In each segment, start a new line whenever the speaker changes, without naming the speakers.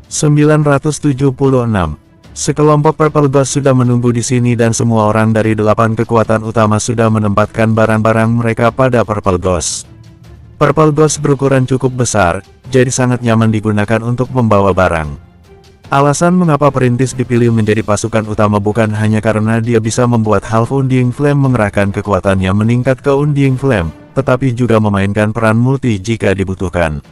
976. Sekelompok Purple Ghost sudah menunggu di sini dan semua orang dari 8 kekuatan utama sudah menempatkan barang-barang mereka pada Purple Ghost. Purple Ghost berukuran cukup besar, jadi sangat nyaman digunakan untuk membawa barang. Alasan mengapa Perintis dipilih menjadi pasukan utama bukan hanya karena dia bisa membuat Half Undying Flame mengerahkan kekuatannya meningkat ke Undying Flame, tetapi juga memainkan peran multi jika dibutuhkan.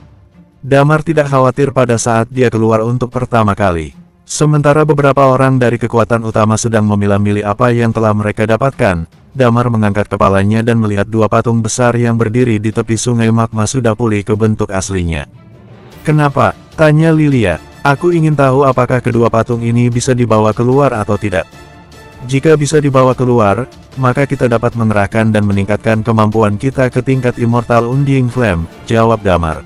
Damar tidak khawatir pada saat dia keluar untuk pertama kali. Sementara beberapa orang dari kekuatan utama sedang memilah-milih apa yang telah mereka dapatkan, Damar mengangkat kepalanya dan melihat dua patung besar yang berdiri di tepi sungai magma sudah pulih ke bentuk aslinya. "Kenapa?" tanya Lilia. "Aku ingin tahu apakah kedua patung ini bisa dibawa keluar atau tidak. Jika bisa dibawa keluar, maka kita dapat mengerahkan dan meningkatkan kemampuan kita ke tingkat Immortal Undying Flame," jawab Damar.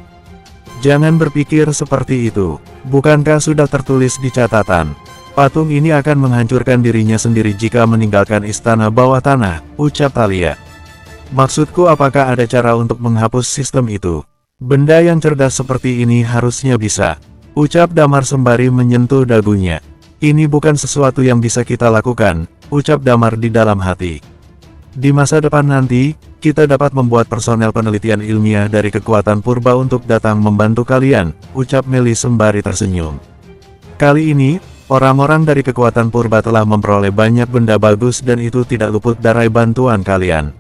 "Jangan berpikir seperti itu. Bukankah sudah tertulis di catatan? Patung ini akan menghancurkan dirinya sendiri jika meninggalkan istana bawah tanah," ucap Thalia. "Maksudku, apakah ada cara untuk menghapus sistem itu? Benda yang cerdas seperti ini harusnya bisa," ucap Damar sembari menyentuh dagunya. "Ini bukan sesuatu yang bisa kita lakukan," ucap Damar di dalam hati. "Di masa depan nanti, kita dapat membuat personel penelitian ilmiah dari kekuatan purba untuk datang membantu kalian," ucap Meli sembari tersenyum. "Kali ini, orang-orang dari kekuatan purba telah memperoleh banyak benda bagus dan itu tidak luput dari bantuan kalian.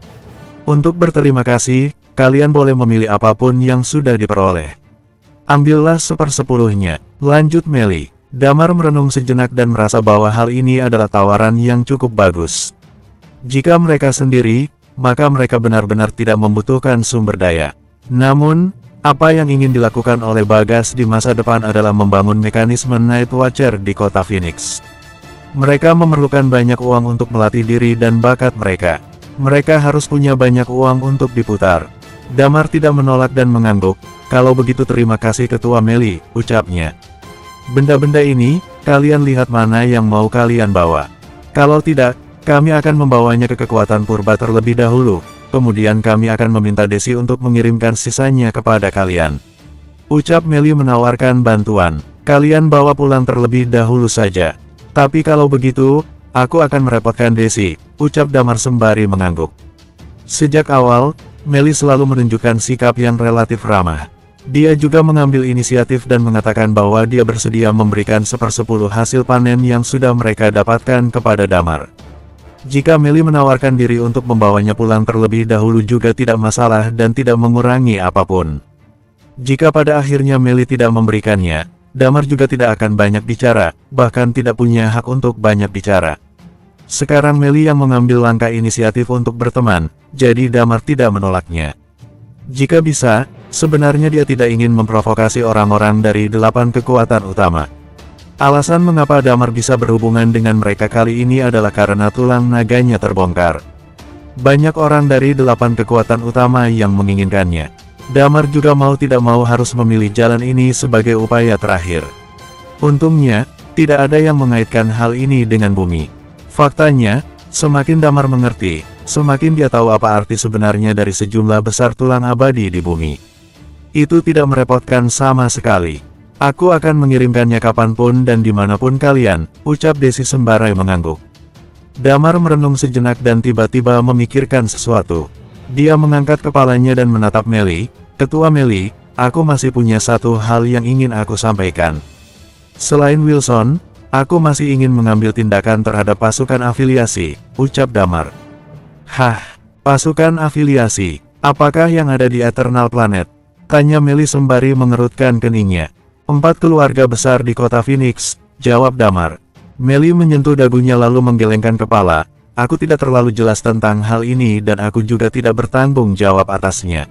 Untuk berterima kasih, kalian boleh memilih apapun yang sudah diperoleh. Ambillah 1/10-nya," lanjut Meli. Damar merenung sejenak dan merasa bahwa hal ini adalah tawaran yang cukup bagus. Jika mereka sendiri, maka mereka benar-benar tidak membutuhkan sumber daya. Namun, apa yang ingin dilakukan oleh Bagas di masa depan adalah membangun mekanisme Night Watcher di kota Phoenix. Mereka memerlukan banyak uang untuk melatih diri dan bakat mereka. Mereka harus punya banyak uang untuk diputar. Damar tidak menolak dan mengangguk. "Kalau begitu terima kasih Ketua Meli," ucapnya. "Benda-benda ini, kalian lihat mana yang mau kalian bawa. Kalau tidak, kami akan membawanya ke kekuatan purba terlebih dahulu, kemudian kami akan meminta Desi untuk mengirimkan sisanya kepada kalian," ucap Meli menawarkan bantuan. "Kalian bawa pulang terlebih dahulu saja. Tapi kalau begitu, aku akan merepotkan Desi," ucap Damar sembari mengangguk. Sejak awal, Meli selalu menunjukkan sikap yang relatif ramah. Dia juga mengambil inisiatif dan mengatakan bahwa dia bersedia memberikan 1/10 hasil panen yang sudah mereka dapatkan kepada Damar. Jika Meli menawarkan diri untuk membawanya pulang terlebih dahulu juga tidak masalah dan tidak mengurangi apapun. Jika pada akhirnya Meli tidak memberikannya, Damar juga tidak akan banyak bicara, bahkan tidak punya hak untuk banyak bicara. Sekarang Meli yang mengambil langkah inisiatif untuk berteman, jadi Damar tidak menolaknya. Jika bisa, sebenarnya dia tidak ingin memprovokasi orang-orang dari 8 kekuatan utama. Alasan mengapa Damar bisa berhubungan dengan mereka kali ini adalah karena tulang naganya terbongkar. Banyak orang dari 8 kekuatan utama yang menginginkannya. Damar juga mau tidak mau harus memilih jalan ini sebagai upaya terakhir. Untungnya, tidak ada yang mengaitkan hal ini dengan bumi. Faktanya, semakin Damar mengerti, semakin dia tahu apa arti sebenarnya dari sejumlah besar tulang abadi di bumi. Itu tidak merepotkan sama sekali. "Aku akan mengirimkannya kapanpun dan dimanapun kalian," ucap Desi sembari mengangguk. Damar merenung sejenak dan tiba-tiba memikirkan sesuatu. Dia mengangkat kepalanya dan menatap Meli. "Ketua Meli, aku masih punya satu hal yang ingin aku sampaikan. Selain Wilson, aku masih ingin mengambil tindakan terhadap pasukan afiliasi," ucap Damar. "Hah, pasukan afiliasi? Apakah yang ada di Eternal Planet?" tanya Meli sembari mengerutkan keningnya. 4 keluarga besar di kota Phoenix," jawab Damar. Meli menyentuh dagunya lalu menggelengkan kepala. "Aku tidak terlalu jelas tentang hal ini dan aku juga tidak bertanggung jawab atasnya.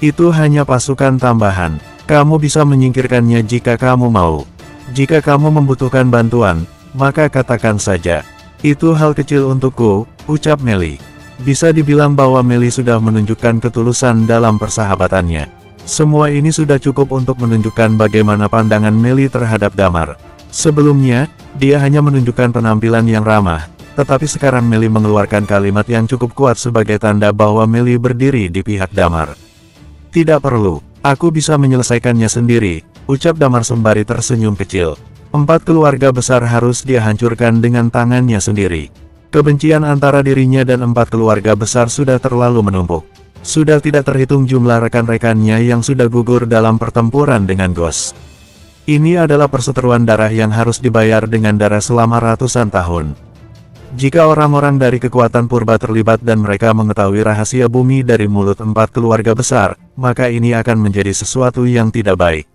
Itu hanya pasukan tambahan. Kamu bisa menyingkirkannya jika kamu mau. Jika kamu membutuhkan bantuan, maka katakan saja. Itu hal kecil untukku," ucap Meli. Bisa dibilang bahwa Meli sudah menunjukkan ketulusan dalam persahabatannya. Semua ini sudah cukup untuk menunjukkan bagaimana pandangan Meli terhadap Damar. Sebelumnya, dia hanya menunjukkan penampilan yang ramah, tetapi sekarang Meli mengeluarkan kalimat yang cukup kuat sebagai tanda bahwa Meli berdiri di pihak Damar. "Tidak perlu. Aku bisa menyelesaikannya sendiri, ucap Damar sembari tersenyum kecil. 4 keluarga besar harus dia hancurkan dengan tangannya sendiri. Kebencian antara dirinya dan 4 keluarga besar sudah terlalu menumpuk. Sudah tidak terhitung jumlah rekan-rekannya yang sudah gugur dalam pertempuran dengan Ghost. Ini adalah perseteruan darah yang harus dibayar dengan darah selama ratusan tahun. Jika orang-orang dari kekuatan purba terlibat dan mereka mengetahui rahasia bumi dari mulut 4 keluarga besar, maka ini akan menjadi sesuatu yang tidak baik.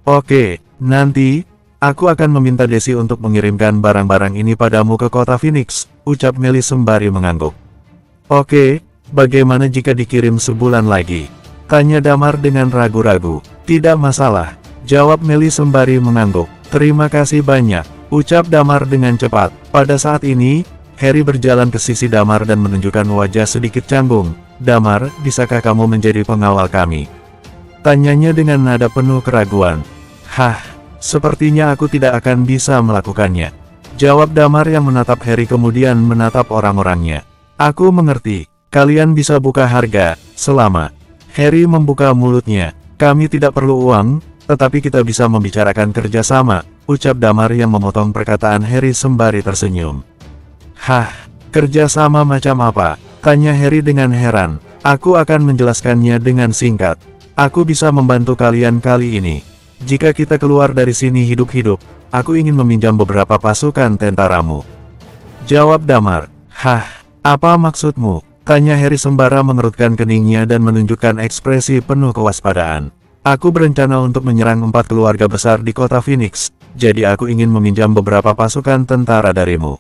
Oke, nanti, aku akan meminta Desi untuk mengirimkan barang-barang ini padamu ke kota Phoenix, ucap Meli sembari mengangguk. Oke, bagaimana jika dikirim sebulan lagi? Tanya Damar dengan ragu-ragu. Tidak masalah, jawab Meli sembari mengangguk. Terima kasih banyak, ucap Damar dengan cepat. Pada saat ini, Harry berjalan ke sisi Damar dan menunjukkan wajah sedikit canggung. Damar, bisakah kamu menjadi pengawal kami? Tanyanya dengan nada penuh keraguan. Hah, sepertinya aku tidak akan bisa melakukannya, jawab Damar yang menatap Harry kemudian menatap orang-orangnya. Aku mengerti, kalian bisa buka harga, selama. Harry membuka mulutnya. Kami tidak perlu uang, tetapi kita bisa membicarakan kerjasama, ucap Damar yang memotong perkataan Harry sembari tersenyum. Hah, kerjasama macam apa? Tanya Harry dengan heran. Aku akan menjelaskannya dengan singkat. Aku bisa membantu kalian kali ini. Jika kita keluar dari sini hidup-hidup, aku ingin meminjam beberapa pasukan tentaramu, jawab Damar. Hah, apa maksudmu? Tanya Harry sembara mengerutkan keningnya dan menunjukkan ekspresi penuh kewaspadaan. Aku berencana untuk menyerang 4 keluarga besar di kota Phoenix, jadi aku ingin meminjam beberapa pasukan tentara darimu.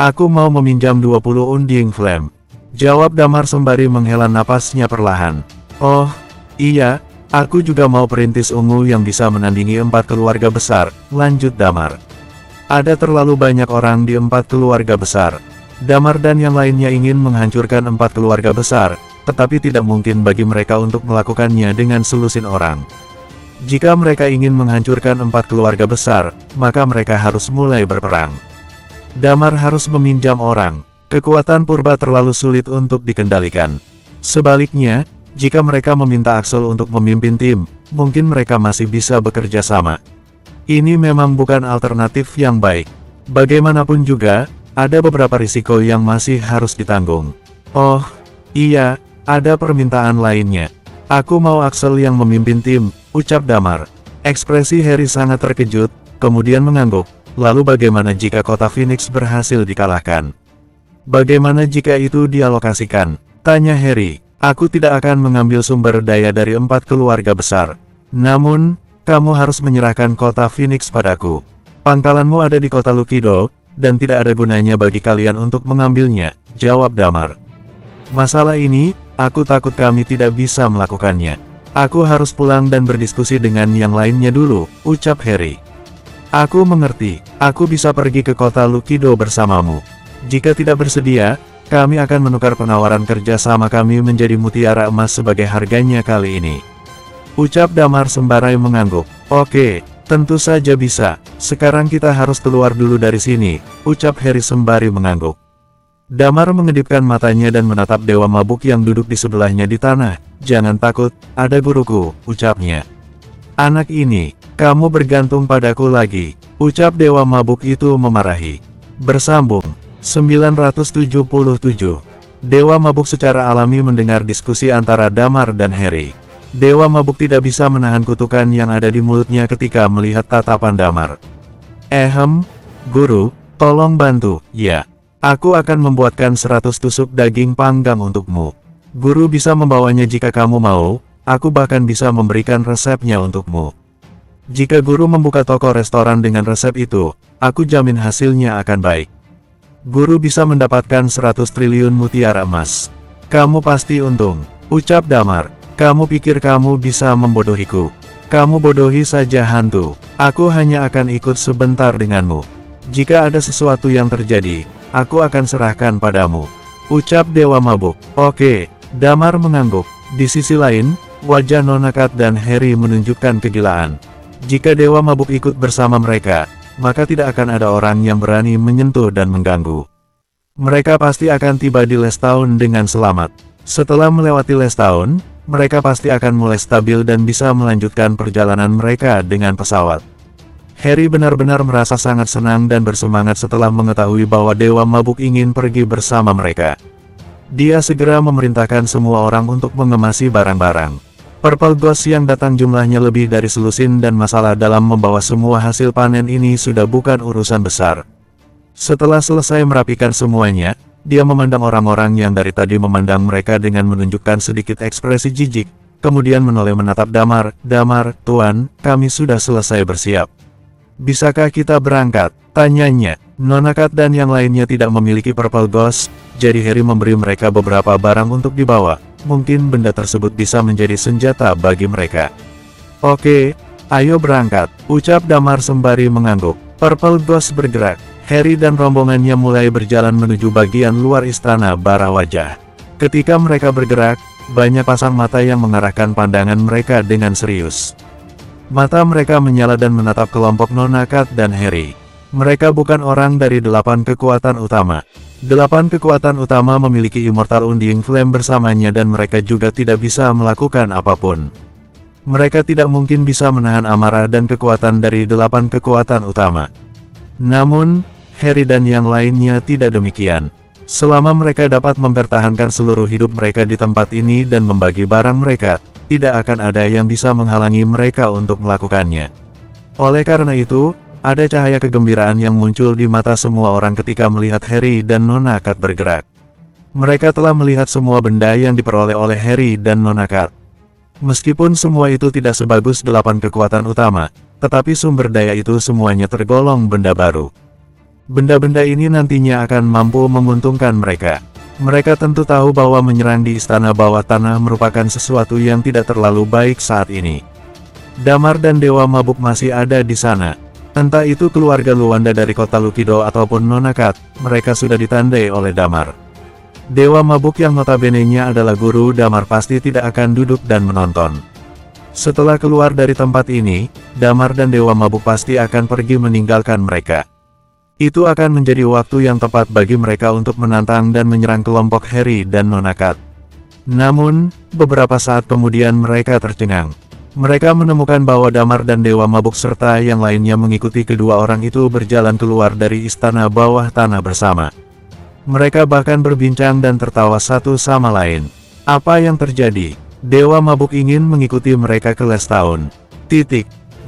Aku mau meminjam 20 unding flame, jawab Damar sembari menghela napasnya perlahan. Oh, iya, aku juga mau perintis ungu yang bisa menandingi 4 keluarga besar, lanjut Damar. Ada terlalu banyak orang di 4 keluarga besar. Damar dan yang lainnya ingin menghancurkan 4 keluarga besar, tetapi tidak mungkin bagi mereka untuk melakukannya dengan selusin orang. Jika mereka ingin menghancurkan 4 keluarga besar, maka mereka harus mulai berperang. Damar harus meminjam orang. Kekuatan purba terlalu sulit untuk dikendalikan. Sebaliknya, jika mereka meminta Axel untuk memimpin tim, mungkin mereka masih bisa bekerja sama. Ini memang bukan alternatif yang baik. Bagaimanapun juga, ada beberapa risiko yang masih harus ditanggung. Oh, iya, ada permintaan lainnya. Aku mau Axel yang memimpin tim, ucap Damar. Ekspresi Harry sangat terkejut, kemudian mengangguk. Lalu bagaimana jika kota Phoenix berhasil dikalahkan? Bagaimana jika itu dialokasikan? Tanya Harry. Aku tidak akan mengambil sumber daya dari 4 keluarga besar. Namun, kamu harus menyerahkan kota Phoenix padaku. Pangkalanmu ada di kota Lukido, dan tidak ada gunanya bagi kalian untuk mengambilnya, jawab Damar. Masalah ini, aku takut kami tidak bisa melakukannya. Aku harus pulang dan berdiskusi dengan yang lainnya dulu, ucap Harry. Aku mengerti, aku bisa pergi ke kota Lukido bersamamu. Jika tidak bersedia, kami akan menukar penawaran kerja sama kami menjadi mutiara emas sebagai harganya kali ini, ucap Damar sembari mengangguk. Oke, tentu saja bisa. Sekarang kita harus keluar dulu dari sini, ucap Harry sembari mengangguk. Damar mengedipkan matanya dan menatap Dewa Mabuk yang duduk di sebelahnya di tanah. Jangan takut, ada guruku, ucapnya. Anak ini, kamu bergantung padaku lagi, ucap Dewa Mabuk itu memarahi. Bersambung 977. Dewa Mabuk secara alami mendengar diskusi antara Damar dan Harry. Dewa Mabuk tidak bisa menahan kutukan yang ada di mulutnya ketika melihat tatapan Damar. Guru, tolong bantu. Ya, aku akan membuatkan 100 tusuk daging panggang untukmu. Guru bisa membawanya jika kamu mau. Aku bahkan bisa memberikan resepnya untukmu. Jika guru membuka toko restoran dengan resep itu, aku jamin hasilnya akan baik. Guru bisa mendapatkan 100 triliun mutiara emas. Kamu pasti untung, ucap Damar. Kamu pikir kamu bisa membodohiku? Kamu bodohi saja hantu. Aku hanya akan ikut sebentar denganmu. Jika ada sesuatu yang terjadi, aku akan serahkan padamu, ucap Dewa Mabuk. Oke, Damar mengangguk. Di sisi lain, wajah Nona Kat dan Harry menunjukkan kegilaan. Jika Dewa Mabuk ikut bersama mereka, maka tidak akan ada orang yang berani menyentuh dan mengganggu. Mereka pasti akan tiba di Les Town dengan selamat. Setelah melewati Les Town, mereka pasti akan mulai stabil dan bisa melanjutkan perjalanan mereka dengan pesawat. Harry benar-benar merasa sangat senang dan bersemangat setelah mengetahui bahwa Dewa Mabuk ingin pergi bersama mereka. Dia segera memerintahkan semua orang untuk mengemasi barang-barang. Purple Ghost yang datang jumlahnya lebih dari selusin dan masalah dalam membawa semua hasil panen ini sudah bukan urusan besar. Setelah selesai merapikan semuanya, dia memandang orang-orang yang dari tadi memandang mereka dengan menunjukkan sedikit ekspresi jijik, kemudian menoleh menatap Damar. "Damar, Tuan, kami sudah selesai bersiap. Bisakah kita berangkat?" tanyanya. Nona Kat dan yang lainnya tidak memiliki Purple Ghost, jadi Harry memberi mereka beberapa barang untuk dibawa. Mungkin benda tersebut bisa menjadi senjata bagi mereka. "Oke, ayo berangkat," ucap Damar sembari mengangguk. Purple Ghost bergerak. Harry dan rombongannya mulai berjalan menuju bagian luar istana bara wajah. Ketika mereka bergerak, banyak pasang mata yang mengarahkan pandangan mereka dengan serius. Mata mereka menyala dan menatap kelompok Nona Kat dan Harry. Mereka bukan orang dari 8 kekuatan utama. 8 kekuatan utama memiliki Immortal Undying Flame bersamanya dan mereka juga tidak bisa melakukan apapun. Mereka tidak mungkin bisa menahan amarah dan kekuatan dari 8 kekuatan utama. Namun, Harry dan yang lainnya tidak demikian. Selama mereka dapat mempertahankan seluruh hidup mereka di tempat ini dan membagi barang mereka, tidak akan ada yang bisa menghalangi mereka untuk melakukannya. Oleh karena itu, ada cahaya kegembiraan yang muncul di mata semua orang ketika melihat Harry dan Nona Kat bergerak. Mereka telah melihat semua benda yang diperoleh oleh Harry dan Nona Kat. Meskipun semua itu tidak sebagus 8 kekuatan utama, tetapi sumber daya itu semuanya tergolong benda baru. Benda-benda ini nantinya akan mampu menguntungkan mereka. Mereka tentu tahu bahwa menyerang di istana bawah tanah merupakan sesuatu yang tidak terlalu baik saat ini. Damar dan Dewa Mabuk masih ada di sana. Entah itu keluarga Luwanda dari kota Lukido ataupun Nona Kat, mereka sudah ditandai oleh Damar. Dewa Mabuk yang notabene-nya adalah guru Damar pasti tidak akan duduk dan menonton. Setelah keluar dari tempat ini, Damar dan Dewa Mabuk pasti akan pergi meninggalkan mereka. Itu akan menjadi waktu yang tepat bagi mereka untuk menantang dan menyerang kelompok Harry dan Nona Kat. Namun, beberapa saat kemudian mereka tercengang. Mereka menemukan bahwa Damar dan Dewa Mabuk serta yang lainnya mengikuti kedua orang itu berjalan keluar dari istana bawah tanah bersama. Mereka bahkan berbincang dan tertawa satu sama lain. Apa yang terjadi? Dewa Mabuk ingin mengikuti mereka ke Les Town.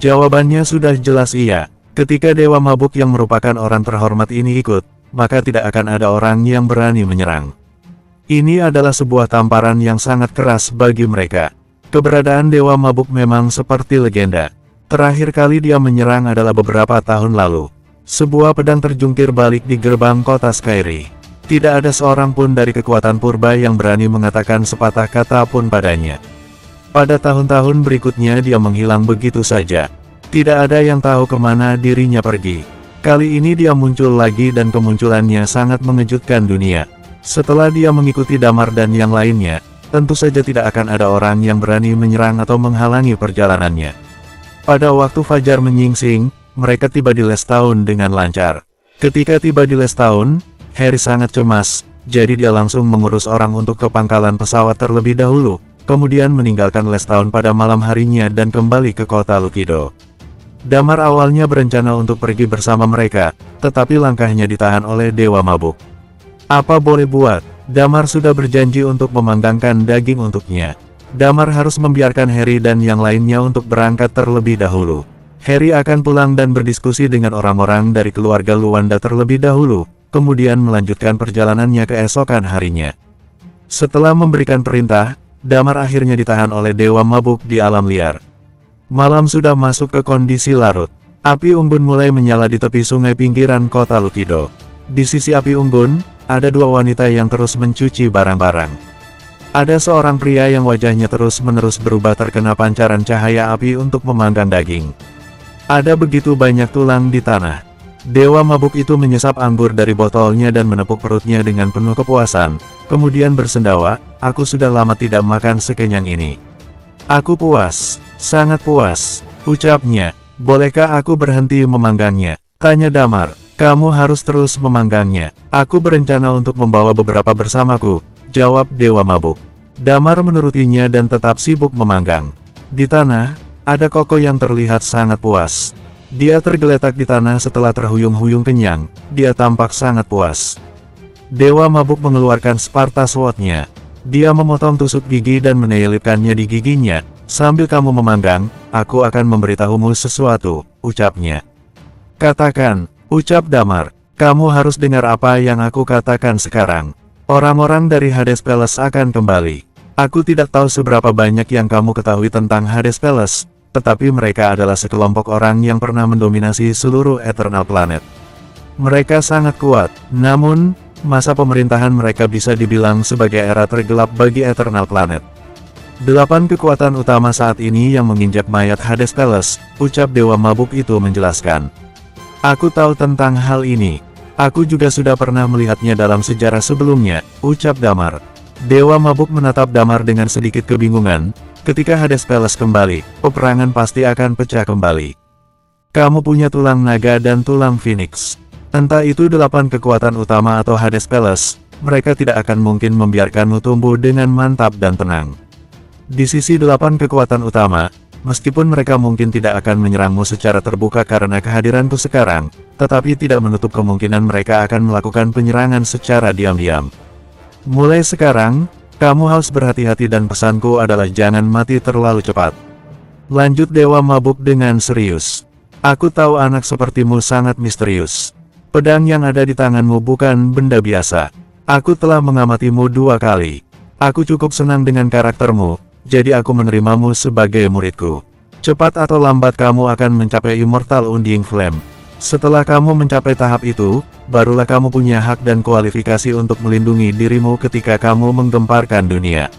Jawabannya sudah jelas iya. Ketika Dewa Mabuk yang merupakan orang terhormat ini ikut, maka tidak akan ada orang yang berani menyerang. Ini adalah sebuah tamparan yang sangat keras bagi mereka. Keberadaan Dewa Mabuk memang seperti legenda. Terakhir kali dia menyerang adalah beberapa tahun lalu. Sebuah pedang terjungkir balik di gerbang kota Skyrie. Tidak ada seorang pun dari kekuatan purba yang berani mengatakan sepatah kata pun padanya. Pada tahun-tahun berikutnya dia menghilang begitu saja. Tidak ada yang tahu kemana dirinya pergi. Kali ini dia muncul lagi dan kemunculannya sangat mengejutkan dunia. Setelah dia mengikuti Damar dan yang lainnya, tentu saja tidak akan ada orang yang berani menyerang atau menghalangi perjalanannya. Pada waktu fajar menyingsing, mereka tiba di Les Town dengan lancar. Ketika tiba di Les Town, Harry sangat cemas, jadi dia langsung mengurus orang untuk ke pangkalan pesawat terlebih dahulu, kemudian meninggalkan Les Town pada malam harinya dan kembali ke kota Lukido. Damar awalnya berencana untuk pergi bersama mereka, tetapi langkahnya ditahan oleh Dewa Mabuk. Apa boleh buat? Damar sudah berjanji untuk memanggangkan daging untuknya. Damar harus membiarkan Harry dan yang lainnya untuk berangkat terlebih dahulu. Harry akan pulang dan berdiskusi dengan orang-orang dari keluarga Luwanda terlebih dahulu, kemudian melanjutkan perjalanannya keesokan harinya. Setelah memberikan perintah, Damar akhirnya ditahan oleh Dewa Mabuk di alam liar. Malam sudah masuk ke kondisi larut. Api unggun mulai menyala di tepi sungai pinggiran kota Lukido. Di sisi api unggun, ada dua wanita yang terus mencuci barang-barang. Ada seorang pria yang wajahnya terus-menerus berubah terkena pancaran cahaya api untuk memanggang daging. Ada begitu banyak tulang di tanah. Dewa Mabuk itu menyesap anggur dari botolnya dan menepuk perutnya dengan penuh kepuasan. Kemudian bersendawa, "Aku sudah lama tidak makan sekenyang ini. Aku puas, sangat puas," ucapnya. "Bolehkah aku berhenti memanggangnya?" tanya Damar. "Kamu harus terus memanggangnya. Aku berencana untuk membawa beberapa bersamaku," jawab Dewa Mabuk. Damar menurutinya dan tetap sibuk memanggang. Di tanah, ada Koko yang terlihat sangat puas. Dia tergeletak di tanah setelah terhuyung-huyung kenyang, dia tampak sangat puas. Dewa Mabuk mengeluarkan Sparta Sword-nya. Dia memotong tusuk gigi dan menyelipkannya di giginya. Sambil kamu memanggang, aku akan memberitahumu sesuatu, ucapnya. Katakan, ucap Damar. Kamu harus dengar apa yang aku katakan sekarang. Orang-orang dari Hades Palace akan kembali. Aku tidak tahu seberapa banyak yang kamu ketahui tentang Hades Palace, tetapi mereka adalah sekelompok orang yang pernah mendominasi seluruh Eternal Planet. Mereka sangat kuat, namun, masa pemerintahan mereka bisa dibilang sebagai era tergelap bagi Eternal Planet. 8 kekuatan utama saat ini yang menginjak mayat Hades Palace, ucap Dewa Mabuk itu menjelaskan. Aku tahu tentang hal ini. Aku juga sudah pernah melihatnya dalam sejarah sebelumnya, ucap Damar. Dewa Mabuk menatap Damar dengan sedikit kebingungan. Ketika Hades Palace kembali, peperangan pasti akan pecah kembali. Kamu punya tulang naga dan tulang Phoenix. Entah itu 8 kekuatan utama atau Hades Palace, mereka tidak akan mungkin membiarkanmu tumbuh dengan mantap dan tenang. Di sisi 8 kekuatan utama, meskipun mereka mungkin tidak akan menyerangmu secara terbuka karena kehadiranku sekarang, tetapi tidak menutup kemungkinan mereka akan melakukan penyerangan secara diam-diam. Mulai sekarang, kamu harus berhati-hati dan pesanku adalah jangan mati terlalu cepat. Lanjut Dewa Mabuk dengan serius. Aku tahu anak sepertimu sangat misterius. Pedang yang ada di tanganmu bukan benda biasa. Aku telah mengamatimu 2 kali. Aku cukup senang dengan karaktermu, jadi aku menerimamu sebagai muridku. Cepat atau lambat kamu akan mencapai Immortal Undying Flame. Setelah kamu mencapai tahap itu, barulah kamu punya hak dan kualifikasi untuk melindungi dirimu ketika kamu menggemparkan dunia.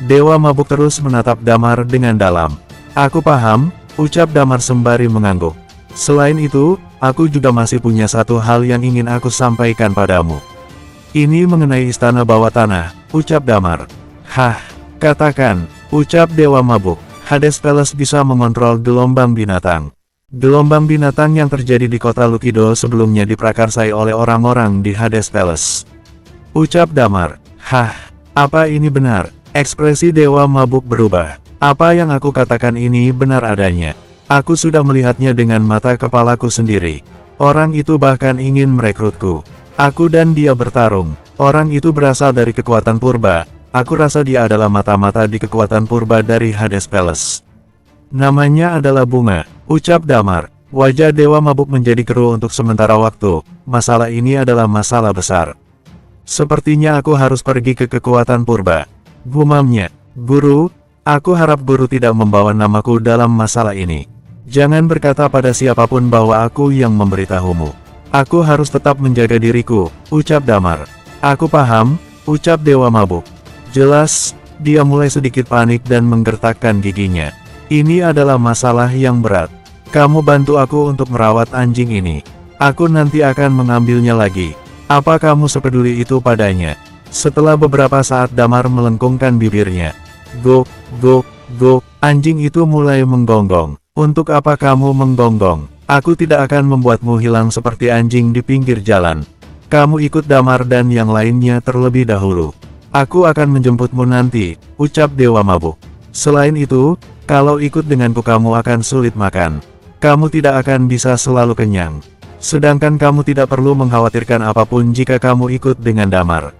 Dewa Mabuk terus menatap Damar dengan dalam. Aku paham, ucap Damar sembari mengangguk. Selain itu, aku juga masih punya satu hal yang ingin aku sampaikan padamu. Ini mengenai istana bawah tanah, ucap Damar. Hah? Katakan, ucap Dewa Mabuk. Hades Palace bisa mengontrol gelombang binatang. Gelombang binatang yang terjadi di kota Lukido sebelumnya diprakarsai oleh orang-orang di Hades Palace. Ucap Damar. Hah, apa ini benar? Ekspresi Dewa Mabuk berubah. Apa yang aku katakan ini benar adanya. Aku sudah melihatnya dengan mata kepalaku sendiri. Orang itu bahkan ingin merekrutku. Aku dan dia bertarung. Orang itu berasal dari kekuatan purba. Aku rasa dia adalah mata-mata di kekuatan purba dari Hades Palace. Namanya adalah Bunga, ucap Damar. Wajah Dewa Mabuk menjadi keruh untuk sementara waktu. Masalah ini adalah masalah besar. Sepertinya aku harus pergi ke kekuatan purba. Gumamnya. Guru, aku harap guru tidak membawa namaku dalam masalah ini. Jangan berkata pada siapapun bahwa aku yang memberitahumu. Aku harus tetap menjaga diriku, ucap Damar. Aku paham, ucap Dewa Mabuk. Jelas, dia mulai sedikit panik dan menggertakkan giginya. Ini adalah masalah yang berat. Kamu bantu aku untuk merawat anjing ini. Aku nanti akan mengambilnya lagi. Apa kamu sepeduli itu padanya? Setelah beberapa saat Damar melengkungkan bibirnya. Gok, gok, gok, anjing itu mulai menggonggong. Untuk apa kamu menggonggong? Aku tidak akan membuatmu hilang seperti anjing di pinggir jalan. Kamu ikut Damar dan yang lainnya terlebih dahulu. Aku akan menjemputmu nanti, ucap Dewa Mabuk. Selain itu, kalau ikut denganku kamu akan sulit makan. Kamu tidak akan bisa selalu kenyang. Sedangkan kamu tidak perlu mengkhawatirkan apapun jika kamu ikut dengan Damar.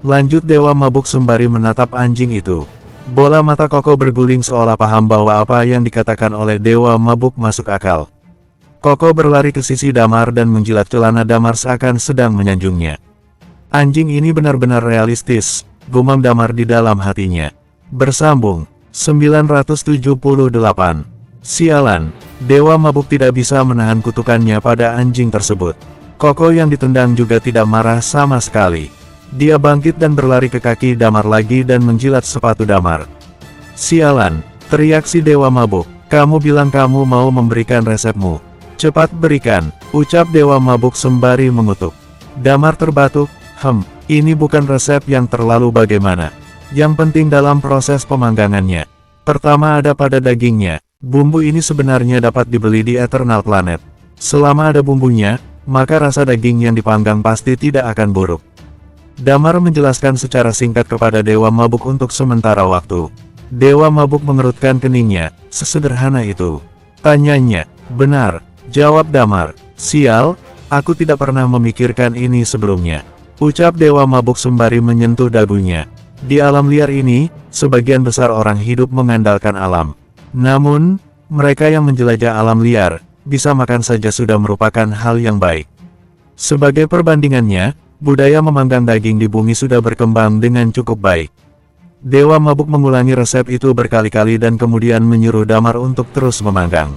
Lanjut Dewa Mabuk sembari menatap anjing itu. Bola mata Koko berguling seolah paham bahwa apa yang dikatakan oleh Dewa Mabuk masuk akal. Koko berlari ke sisi Damar dan menjilat celana Damar seakan sedang menyanjungnya. Anjing ini benar-benar realistis, gumam Damar di dalam hatinya. Bersambung, 978. Sialan, Dewa Mabuk tidak bisa menahan kutukannya pada anjing tersebut. Koko yang ditendang juga tidak marah sama sekali. Dia bangkit dan berlari ke kaki Damar lagi dan menjilat sepatu Damar. Sialan, teriak si Dewa Mabuk. Kamu bilang kamu mau memberikan resepmu. Cepat berikan, ucap Dewa Mabuk sembari mengutuk. Damar terbatuk. Ini bukan resep yang terlalu bagaimana. Yang penting dalam proses pemanggangannya. Pertama ada pada dagingnya. Bumbu ini sebenarnya dapat dibeli di Eternal Planet. Selama ada bumbunya, maka rasa daging yang dipanggang pasti tidak akan buruk. Damar menjelaskan secara singkat kepada Dewa Mabuk untuk sementara waktu. Dewa Mabuk mengerutkan keningnya. Sesederhana itu? Tanyanya. Benar, jawab Damar. Sial, aku tidak pernah memikirkan ini sebelumnya, ucap Dewa Mabuk sembari menyentuh dagunya. Di alam liar ini, sebagian besar orang hidup mengandalkan alam. Namun, mereka yang menjelajah alam liar, bisa makan saja sudah merupakan hal yang baik. Sebagai perbandingannya, budaya memanggang daging di bumi sudah berkembang dengan cukup baik. Dewa Mabuk mengulangi resep itu berkali-kali dan kemudian menyuruh Damar untuk terus memanggang.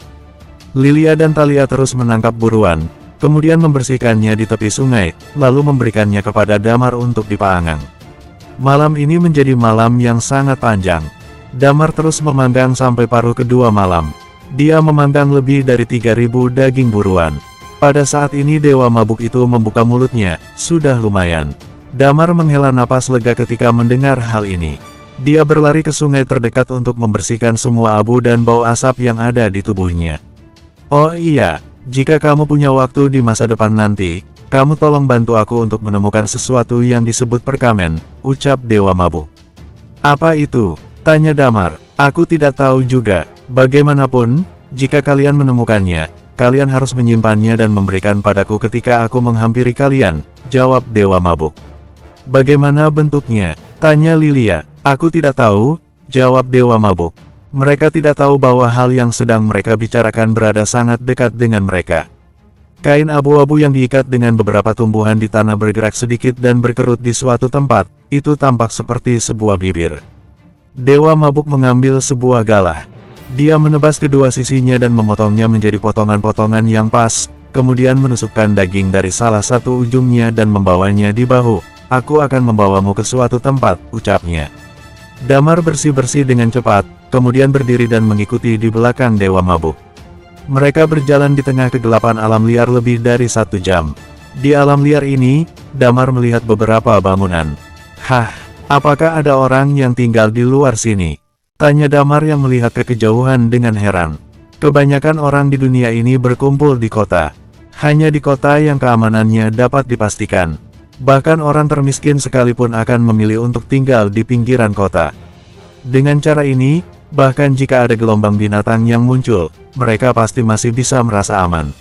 Lilia dan Thalia terus menangkap buruan, kemudian membersihkannya di tepi sungai, lalu memberikannya kepada Damar untuk dipanggang. Malam ini menjadi malam yang sangat panjang. Damar terus memanggang sampai paruh kedua malam. Dia memanggang lebih dari 3.000 daging buruan. Pada saat ini Dewa Mabuk itu membuka mulutnya. Sudah lumayan. Damar menghela napas lega ketika mendengar hal ini. Dia berlari ke sungai terdekat untuk membersihkan semua abu dan bau asap yang ada di tubuhnya. Oh iya, jika kamu punya waktu di masa depan nanti, kamu tolong bantu aku untuk menemukan sesuatu yang disebut perkamen, ucap Dewa Mabuk. Apa itu? Tanya Damar. Aku tidak tahu juga. Bagaimanapun, jika kalian menemukannya, kalian harus menyimpannya dan memberikan padaku ketika aku menghampiri kalian, jawab Dewa Mabuk. Bagaimana bentuknya? Tanya Lilia. Aku tidak tahu, jawab Dewa Mabuk. Mereka tidak tahu bahwa hal yang sedang mereka bicarakan berada sangat dekat dengan mereka. Kain abu-abu yang diikat dengan beberapa tumbuhan di tanah bergerak sedikit dan berkerut di suatu tempat, itu tampak seperti sebuah bibir. Dewa Mabuk mengambil sebuah galah. Dia menebas kedua sisinya dan memotongnya menjadi potongan-potongan yang pas, kemudian menusukkan daging dari salah satu ujungnya dan membawanya di bahu. Aku akan membawamu ke suatu tempat, ucapnya. Damar bersih-bersih dengan cepat, kemudian berdiri dan mengikuti di belakang Dewa Mabuk. Mereka berjalan di tengah kegelapan alam liar lebih dari 1 jam. Di alam liar ini, Damar melihat beberapa bangunan. Hah, apakah ada orang yang tinggal di luar sini? Tanya Damar yang melihat ke kejauhan dengan heran. Kebanyakan orang di dunia ini berkumpul di kota. Hanya di kota yang keamanannya dapat dipastikan. Bahkan orang termiskin sekalipun akan memilih untuk tinggal di pinggiran kota. Dengan cara ini, bahkan jika ada gelombang binatang yang muncul, mereka pasti masih bisa merasa aman.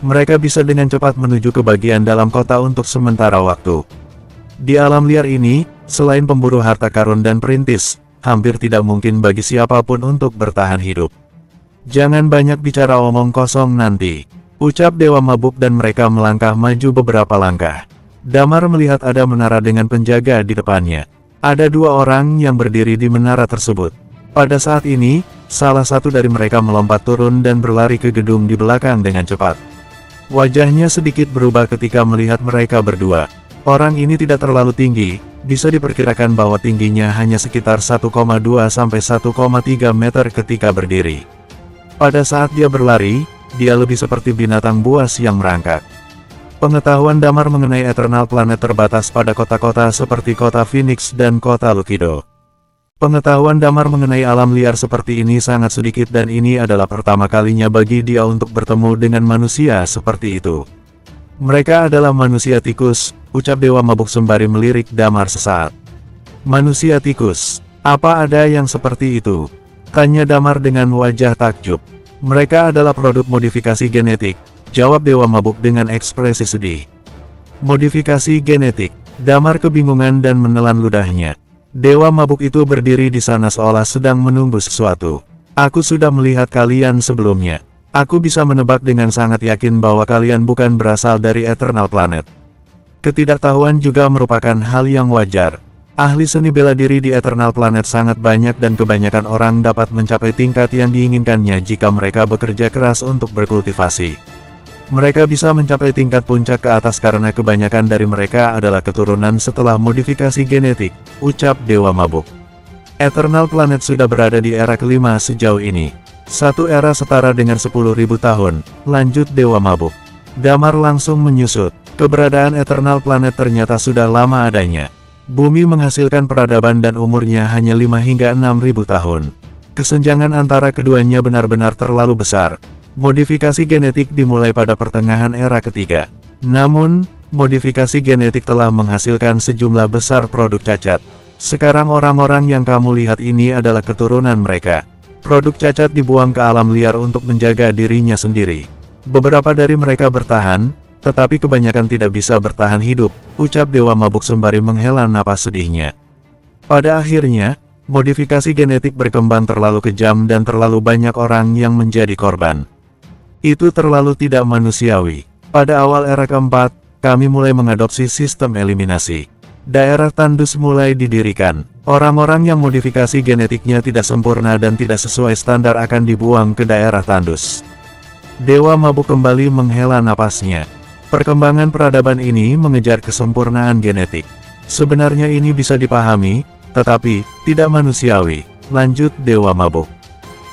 Mereka bisa dengan cepat menuju ke bagian dalam kota untuk sementara waktu. Di alam liar ini, selain pemburu harta karun dan perintis, hampir tidak mungkin bagi siapapun untuk bertahan hidup. Jangan banyak bicara omong kosong nanti, ucap Dewa Mabuk dan mereka melangkah maju beberapa langkah. Damar melihat ada menara dengan penjaga di depannya. Ada 2 orang yang berdiri di menara tersebut. Pada saat ini, salah satu dari mereka melompat turun dan berlari ke gedung di belakang dengan cepat. Wajahnya sedikit berubah ketika melihat mereka berdua. Orang ini tidak terlalu tinggi, bisa diperkirakan bahwa tingginya hanya sekitar 1,2 sampai 1,3 meter ketika berdiri. Pada saat dia berlari, dia lebih seperti binatang buas yang merangkak. Pengetahuan Damar mengenai Eternal Planet terbatas pada kota-kota seperti kota Phoenix dan kota Lukido. Pengetahuan Damar mengenai alam liar seperti ini sangat sedikit dan ini adalah pertama kalinya bagi dia untuk bertemu dengan manusia seperti itu. Mereka adalah manusia tikus, ucap Dewa Mabuk sembari melirik Damar sesaat. Manusia tikus, apa ada yang seperti itu? Tanya Damar dengan wajah takjub. Mereka adalah produk modifikasi genetik, jawab Dewa Mabuk dengan ekspresi sedih. Modifikasi genetik. Damar kebingungan dan menelan ludahnya. Dewa Mabuk itu berdiri di sana seolah sedang menunggu sesuatu. Aku sudah melihat kalian sebelumnya. Aku bisa menebak dengan sangat yakin bahwa kalian bukan berasal dari Eternal Planet. Ketidaktahuan juga merupakan hal yang wajar. Ahli seni bela diri di Eternal Planet sangat banyak dan kebanyakan orang dapat mencapai tingkat yang diinginkannya jika mereka bekerja keras untuk berkultivasi. Mereka bisa mencapai tingkat puncak ke atas karena kebanyakan dari mereka adalah keturunan setelah modifikasi genetik, ucap Dewa Mabuk. Eternal Planet sudah berada di era kelima sejauh ini. Satu era setara dengan 10.000 tahun, lanjut Dewa Mabuk. Damar langsung menyusut. Keberadaan Eternal Planet ternyata sudah lama adanya. Bumi menghasilkan peradaban dan umurnya hanya 5 hingga 6.000 tahun. Kesenjangan antara keduanya benar-benar terlalu besar. Modifikasi genetik dimulai pada pertengahan era ketiga. Namun, modifikasi genetik telah menghasilkan sejumlah besar produk cacat. Sekarang orang-orang yang kamu lihat ini adalah keturunan mereka. Produk cacat dibuang ke alam liar untuk menjaga dirinya sendiri. Beberapa dari mereka bertahan, tetapi kebanyakan tidak bisa bertahan hidup, ucap Dewa Mabuk sembari menghela napas sedihnya. Pada akhirnya, modifikasi genetik berkembang terlalu kejam dan terlalu banyak orang yang menjadi korban. Itu terlalu tidak manusiawi. Pada awal era keempat, kami mulai mengadopsi sistem eliminasi. Daerah tandus mulai didirikan. Orang-orang yang modifikasi genetiknya tidak sempurna dan tidak sesuai standar akan dibuang ke daerah tandus. Dewa Mabuk kembali menghela napasnya. Perkembangan peradaban ini mengejar kesempurnaan genetik. Sebenarnya ini bisa dipahami, tetapi tidak manusiawi, lanjut Dewa Mabuk.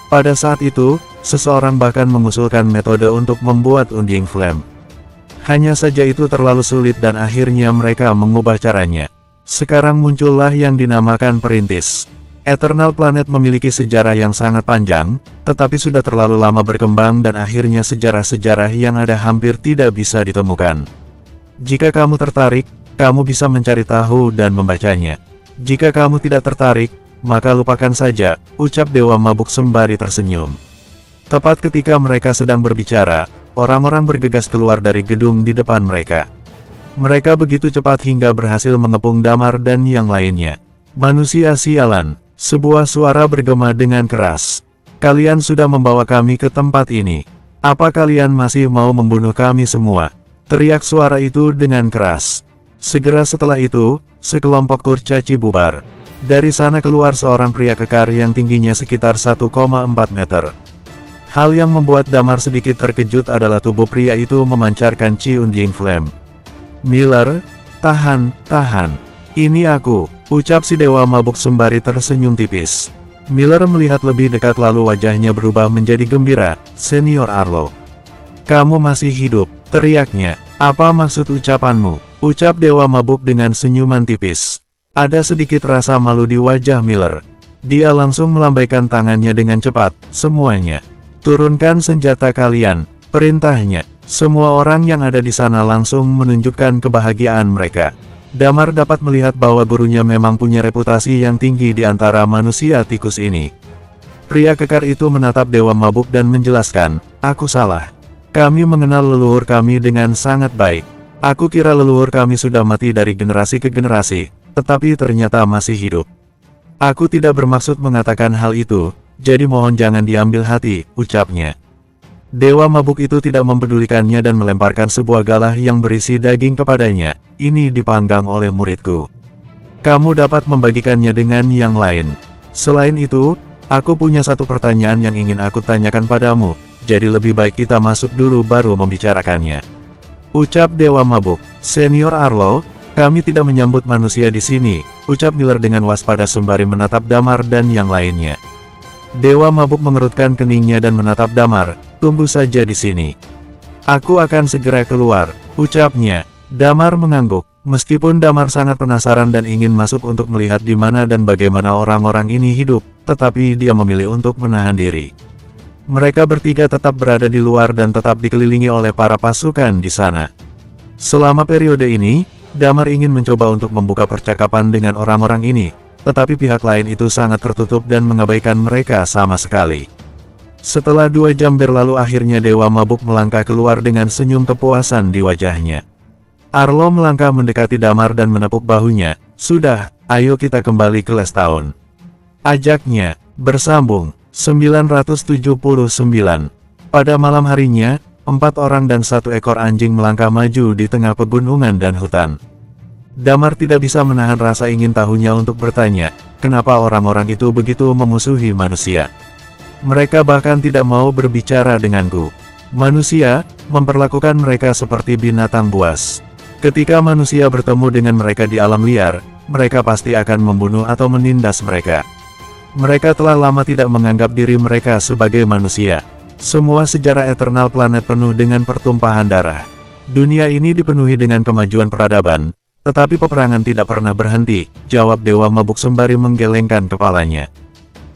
Pada saat itu, seseorang bahkan mengusulkan metode untuk membuat Undying Flame. Hanya saja itu terlalu sulit dan akhirnya mereka mengubah caranya. Sekarang muncullah yang dinamakan perintis. Eternal Planet memiliki sejarah yang sangat panjang, tetapi sudah terlalu lama berkembang dan akhirnya sejarah-sejarah yang ada hampir tidak bisa ditemukan. Jika kamu tertarik, kamu bisa mencari tahu dan membacanya. Jika kamu tidak tertarik, maka lupakan saja, ucap Dewa Mabuk sembari tersenyum. Tepat ketika mereka sedang berbicara, orang-orang bergegas keluar dari gedung di depan mereka. Mereka begitu cepat hingga berhasil mengepung Damar dan yang lainnya. Manusia sialan, sebuah suara bergema dengan keras. Kalian sudah membawa kami ke tempat ini. Apa kalian masih mau membunuh kami semua? Teriak suara itu dengan keras. Segera setelah itu, sekelompok kurcaci bubar. Dari sana keluar seorang pria kekar yang tingginya sekitar 1,4 meter. Hal yang membuat Damar sedikit terkejut adalah tubuh pria itu memancarkan Chi Undying Flame. Miller, tahan. Ini aku, ucap si Dewa Mabuk sembari tersenyum tipis. Miller melihat lebih dekat lalu wajahnya berubah menjadi gembira. Senior Arlo, kamu masih hidup, teriaknya. Apa maksud ucapanmu? Ucap Dewa Mabuk dengan senyuman tipis. Ada sedikit rasa malu di wajah Miller. Dia langsung melambaikan tangannya dengan cepat. Semuanya, turunkan senjata kalian, perintahnya. Semua orang yang ada di sana langsung menunjukkan kebahagiaan mereka. Damar dapat melihat bahwa gurunya memang punya reputasi yang tinggi di antara manusia tikus ini. Pria kekar itu menatap Dewa Mabuk dan menjelaskan, aku salah. Kami mengenal leluhur kami dengan sangat baik. Aku kira leluhur kami sudah mati dari generasi ke generasi, tetapi ternyata masih hidup. Aku tidak bermaksud mengatakan hal itu, jadi mohon jangan diambil hati, ucapnya. Dewa Mabuk itu tidak mempedulikannya dan melemparkan sebuah galah yang berisi daging kepadanya. Ini dipanggang oleh muridku. Kamu dapat membagikannya dengan yang lain. Selain itu, aku punya satu pertanyaan yang ingin aku tanyakan padamu, jadi lebih baik kita masuk dulu baru membicarakannya. Ucap Dewa Mabuk. Senior Arlo, kami tidak menyambut manusia di sini, ucap Miller dengan waspada sembari menatap Damar dan yang lainnya. Dewa Mabuk mengerutkan keningnya dan menatap Damar. Tunggu saja di sini. Aku akan segera keluar, ucapnya. Damar mengangguk. Meskipun Damar sangat penasaran dan ingin masuk untuk melihat di mana dan bagaimana orang-orang ini hidup, tetapi dia memilih untuk menahan diri. Mereka bertiga tetap berada di luar dan tetap dikelilingi oleh para pasukan di sana. Selama periode ini, Damar ingin mencoba untuk membuka percakapan dengan orang-orang ini, tetapi pihak lain itu sangat tertutup dan mengabaikan mereka sama sekali. Setelah 2 jam berlalu akhirnya Dewa Mabuk melangkah keluar dengan senyum kepuasan di wajahnya. Arlo melangkah mendekati Damar dan menepuk bahunya. Sudah, ayo kita kembali ke Les Town, ajaknya. Bersambung 979. Pada malam harinya, 4 orang dan 1 ekor anjing melangkah maju di tengah pegunungan dan hutan. Damar tidak bisa menahan rasa ingin tahunya untuk bertanya, kenapa orang-orang itu begitu memusuhi manusia. Mereka bahkan tidak mau berbicara denganku. Manusia memperlakukan mereka seperti binatang buas. Ketika manusia bertemu dengan mereka di alam liar, mereka pasti akan membunuh atau menindas mereka. Mereka telah lama tidak menganggap diri mereka sebagai manusia. Semua sejarah Eternal Planet penuh dengan pertumpahan darah. Dunia ini dipenuhi dengan kemajuan peradaban, tetapi peperangan tidak pernah berhenti, jawab Dewa Mabuk sembari menggelengkan kepalanya.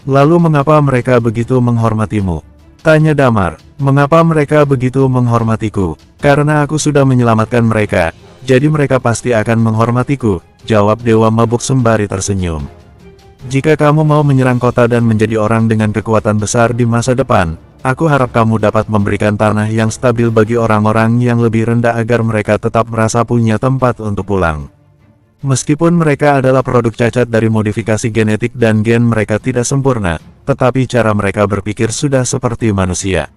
Lalu mengapa mereka begitu menghormatimu? Tanya Damar. Mengapa mereka begitu menghormatiku? Karena aku sudah menyelamatkan mereka. jadi mereka pasti akan menghormatiku, jawab Dewa Mabuk sembari tersenyum. Jika kamu mau menyerang kota dan menjadi orang dengan kekuatan besar di masa depan, aku harap kamu dapat memberikan tanah yang stabil bagi orang-orang yang lebih rendah agar mereka tetap merasa punya tempat untuk pulang. Meskipun mereka adalah produk cacat dari modifikasi genetik dan gen mereka tidak sempurna, tetapi cara mereka berpikir sudah seperti manusia.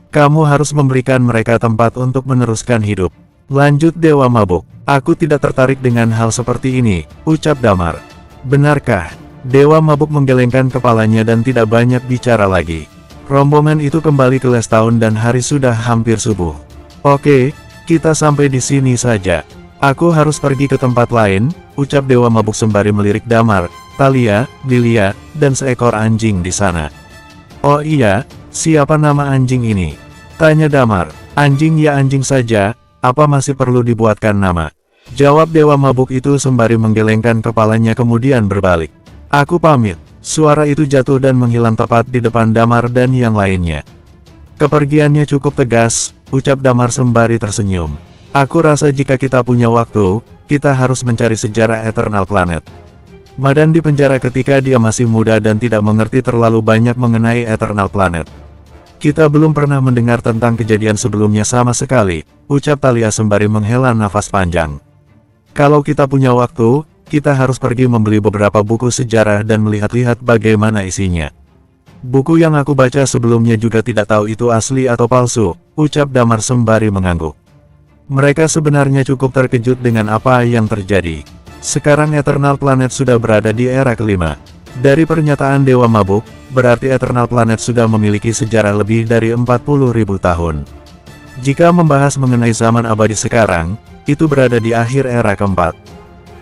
Kamu harus memberikan mereka tempat untuk meneruskan hidup. Lanjut Dewa Mabuk, aku tidak tertarik dengan hal seperti ini, ucap Damar. Benarkah? Dewa Mabuk menggelengkan kepalanya dan tidak banyak bicara lagi. Rombongan itu kembali ke Les Town dan hari sudah hampir subuh. Oke, kita sampai di sini saja. Aku harus pergi ke tempat lain, ucap Dewa Mabuk sembari melirik Damar, Thalia, Lilia, dan seekor anjing di sana. Oh iya, siapa nama anjing ini? Tanya Damar. Anjing ya anjing saja, apa masih perlu dibuatkan nama? Jawab Dewa Mabuk itu sembari menggelengkan kepalanya kemudian berbalik. Aku pamit. Suara itu jatuh dan menghilang tepat di depan Damar dan yang lainnya. Kepergiannya cukup tegas, ucap Damar sembari tersenyum. Aku rasa jika kita punya waktu, kita harus mencari sejarah Eternal Planet. Madan dipenjara ketika dia masih muda dan tidak mengerti terlalu banyak mengenai Eternal Planet. Kita belum pernah mendengar tentang kejadian sebelumnya sama sekali, ucap Thalia sembari menghela nafas panjang. Kalau kita punya waktu, kita harus pergi membeli beberapa buku sejarah dan melihat-lihat bagaimana isinya. Buku yang aku baca sebelumnya juga tidak tahu itu asli atau palsu, ucap Damar sembari mengangguk. Mereka sebenarnya cukup terkejut dengan apa yang terjadi. Sekarang Eternal Planet sudah berada di era kelima. Dari pernyataan Dewa Mabuk, berarti Eternal Planet sudah memiliki sejarah lebih dari 40.000 tahun. Jika membahas mengenai zaman abadi sekarang, itu berada di akhir era keempat.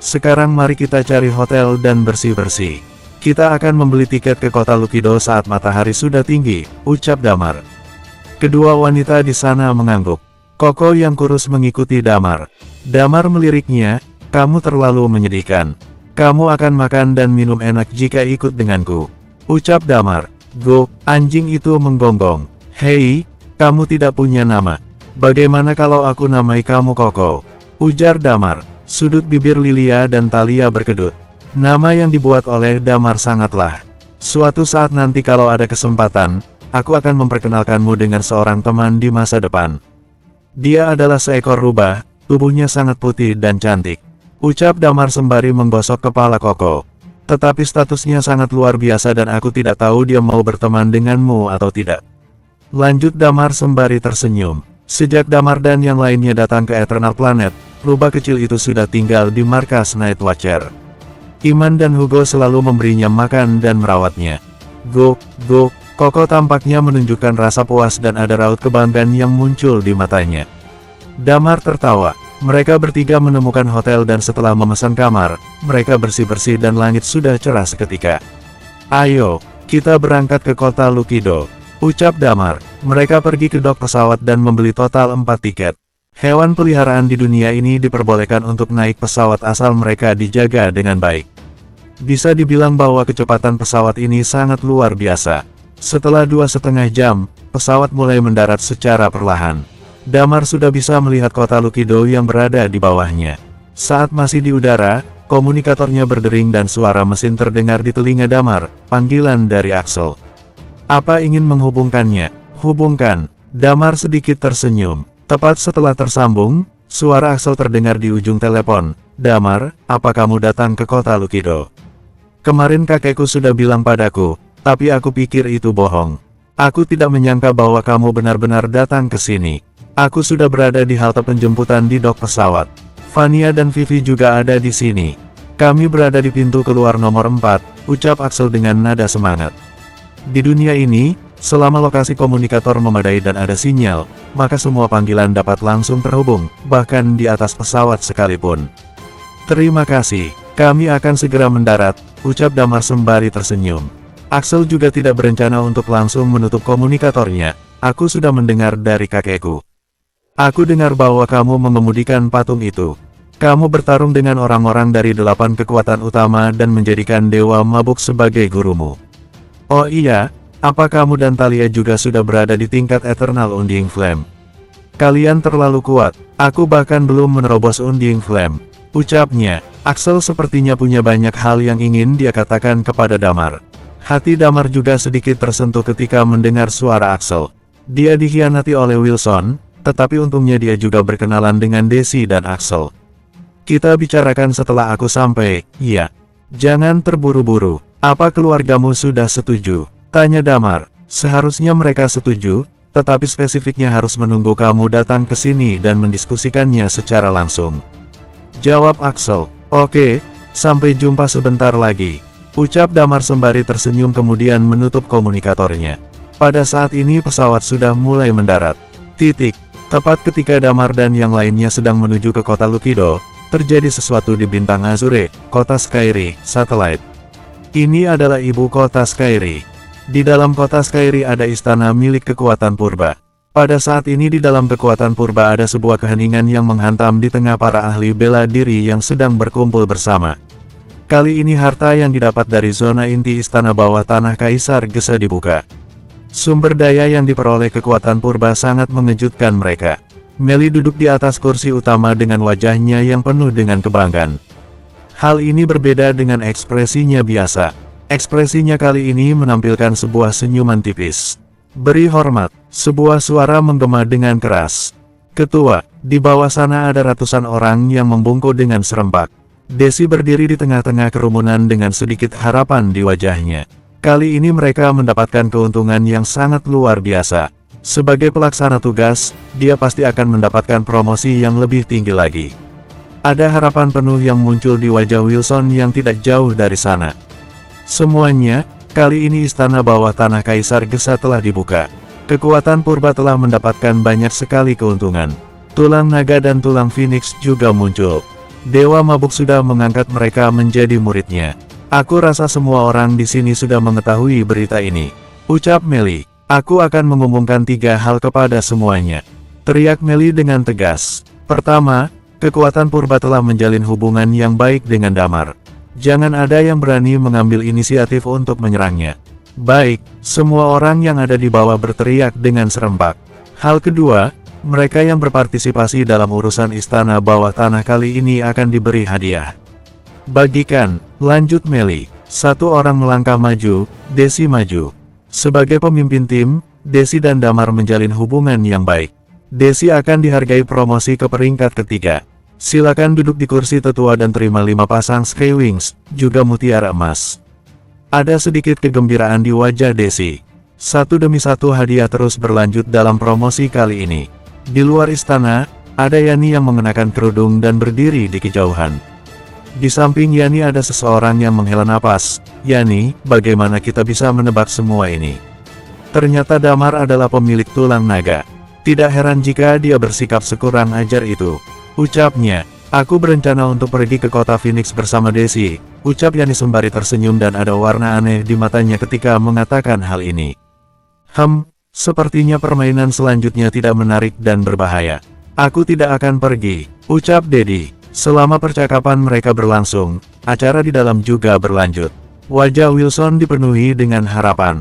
Sekarang mari kita cari hotel dan bersih-bersih. Kita akan membeli tiket ke kota Lukido saat matahari sudah tinggi, ucap Damar. Kedua wanita di sana mengangguk. Koko yang kurus mengikuti Damar. Damar meliriknya, kamu terlalu menyedihkan. Kamu akan makan dan minum enak jika ikut denganku. Ucap Damar. Go, anjing itu menggonggong. Hei, kamu tidak punya nama. Bagaimana kalau aku namai kamu Koko? Ujar Damar. Sudut bibir Lilia dan Thalia berkedut. Nama yang dibuat oleh Damar sangatlah. Suatu saat nanti kalau ada kesempatan, aku akan memperkenalkanmu dengan seorang teman di masa depan. Dia adalah seekor rubah, tubuhnya sangat putih dan cantik. Ucap Damar sembari menggosok kepala Koko. Tetapi statusnya sangat luar biasa dan aku tidak tahu dia mau berteman denganmu atau tidak. Lanjut Damar sembari tersenyum. Sejak Damar dan yang lainnya datang ke Eternal Planet, rubah kecil itu sudah tinggal di markas Night Watcher. Iman dan Hugo selalu memberinya makan dan merawatnya. Go, Koko tampaknya menunjukkan rasa puas dan ada raut kebanggaan yang muncul di matanya. Damar tertawa. Mereka bertiga menemukan hotel dan setelah memesan kamar, mereka bersih-bersih dan langit sudah cerah seketika. Ayo, kita berangkat ke kota Lukido, ucap Damar. Mereka pergi ke dok pesawat dan membeli total 4 tiket. Hewan peliharaan di dunia ini diperbolehkan untuk naik pesawat asal mereka dijaga dengan baik. Bisa dibilang bahwa kecepatan pesawat ini sangat luar biasa. Setelah 2,5 jam, pesawat mulai mendarat secara perlahan. Damar sudah bisa melihat kota Lukido yang berada di bawahnya. Saat masih di udara, komunikatornya berdering dan suara mesin terdengar di telinga Damar, panggilan dari Axel. Apa ingin menghubungkannya? Hubungkan. Damar sedikit tersenyum. Tepat setelah tersambung, suara Axel terdengar di ujung telepon. Damar, apa kamu datang ke kota Lukido? Kemarin kakekku sudah bilang padaku, tapi aku pikir itu bohong. Aku tidak menyangka bahwa kamu benar-benar datang ke sini. Aku sudah berada di halte penjemputan di dok pesawat. Vania dan Vivi juga ada di sini. Kami berada di pintu keluar nomor 4, ucap Axel dengan nada semangat. Di dunia ini, selama lokasi komunikator memadai dan ada sinyal, maka semua panggilan dapat langsung terhubung, bahkan di atas pesawat sekalipun. Terima kasih, kami akan segera mendarat, ucap Damar sembari tersenyum. Axel juga tidak berencana untuk langsung menutup komunikatornya. Aku sudah mendengar dari kakekku. Aku dengar bahwa kamu mengemudikan patung itu. Kamu bertarung dengan orang-orang dari 8 kekuatan utama dan menjadikan Dewa Mabuk sebagai gurumu. Oh iya, apa kamu dan Thalia juga sudah berada di tingkat Eternal Undying Flame? Kalian terlalu kuat, aku bahkan belum menerobos Undying Flame. Ucapnya, Axel sepertinya punya banyak hal yang ingin dia katakan kepada Damar. Hati Damar juga sedikit tersentuh ketika mendengar suara Axel. Dia dikhianati oleh Wilson, tetapi untungnya dia juga berkenalan dengan Desi dan Axel. Kita bicarakan setelah aku sampai, ya. Jangan terburu-buru, apa keluargamu sudah setuju? Tanya Damar. Seharusnya mereka setuju, tetapi spesifiknya harus menunggu kamu datang ke sini dan mendiskusikannya secara langsung. Jawab Axel. Oke, sampai jumpa sebentar lagi. Ucap Damar sembari tersenyum kemudian menutup komunikatornya. Pada saat ini pesawat sudah mulai mendarat. Tepat ketika Damar dan yang lainnya sedang menuju ke kota Lukido, terjadi sesuatu di bintang Azure, kota Skyrie, Satellite. Ini adalah ibu kota Skyrie. Di dalam kota Skyrie ada istana milik kekuatan purba. Pada saat ini di dalam kekuatan purba ada sebuah keheningan yang menghantam di tengah para ahli bela diri yang sedang berkumpul bersama. Kali ini harta yang didapat dari zona inti istana bawah tanah Kaisar Gesa dibuka. Sumber daya yang diperoleh kekuatan purba sangat mengejutkan mereka. Meli duduk di atas kursi utama dengan wajahnya yang penuh dengan kebanggaan. Hal ini berbeda dengan ekspresinya biasa. Ekspresinya kali ini menampilkan sebuah senyuman tipis. Beri hormat, sebuah suara menggema dengan keras. Ketua, di bawah sana ada ratusan orang yang membungkuk dengan serempak. Desi berdiri di tengah-tengah kerumunan dengan sedikit harapan di wajahnya. Kali ini mereka mendapatkan keuntungan yang sangat luar biasa. Sebagai pelaksana tugas, dia pasti akan mendapatkan promosi yang lebih tinggi lagi. Ada harapan penuh yang muncul di wajah Wilson yang tidak jauh dari sana. Semuanya, kali ini istana bawah tanah Kaisar Gesa telah dibuka. Kekuatan purba telah mendapatkan banyak sekali keuntungan. Tulang naga dan tulang phoenix juga muncul. Dewa mabuk sudah mengangkat mereka menjadi muridnya. Aku rasa semua orang di sini sudah mengetahui berita ini. Ucap Meli. Aku akan mengumumkan 3 hal kepada semuanya. Teriak Meli dengan tegas. Pertama, kekuatan purba telah menjalin hubungan yang baik dengan Damar. Jangan ada yang berani mengambil inisiatif untuk menyerangnya. Baik, semua orang yang ada di bawah berteriak dengan serempak. Hal kedua, mereka yang berpartisipasi dalam urusan istana bawah tanah kali ini akan diberi hadiah. Bagikan, lanjut Meli. Satu orang melangkah maju, Desi maju. Sebagai pemimpin tim, Desi dan Damar menjalin hubungan yang baik. Desi akan dihargai promosi ke peringkat ketiga. Silakan duduk di kursi tetua dan terima 5 pasang Skywings, juga mutiara emas. Ada sedikit kegembiraan di wajah Desi. Satu demi satu hadiah terus berlanjut dalam promosi kali ini. Di luar istana, ada Yani yang mengenakan kerudung dan berdiri di kejauhan. Di samping Yani ada seseorang yang menghela napas. Yani, bagaimana kita bisa menebak semua ini? Ternyata Damar adalah pemilik tulang naga. Tidak heran jika dia bersikap sekurang ajar itu. Ucapnya, aku berencana untuk pergi ke kota Phoenix bersama Desi. Ucap Yani sembari tersenyum dan ada warna aneh di matanya ketika mengatakan hal ini. Sepertinya permainan selanjutnya tidak menarik dan berbahaya. Aku tidak akan pergi, ucap Dedi. Selama percakapan mereka berlangsung, acara di dalam juga berlanjut. Wajah Wilson dipenuhi dengan harapan.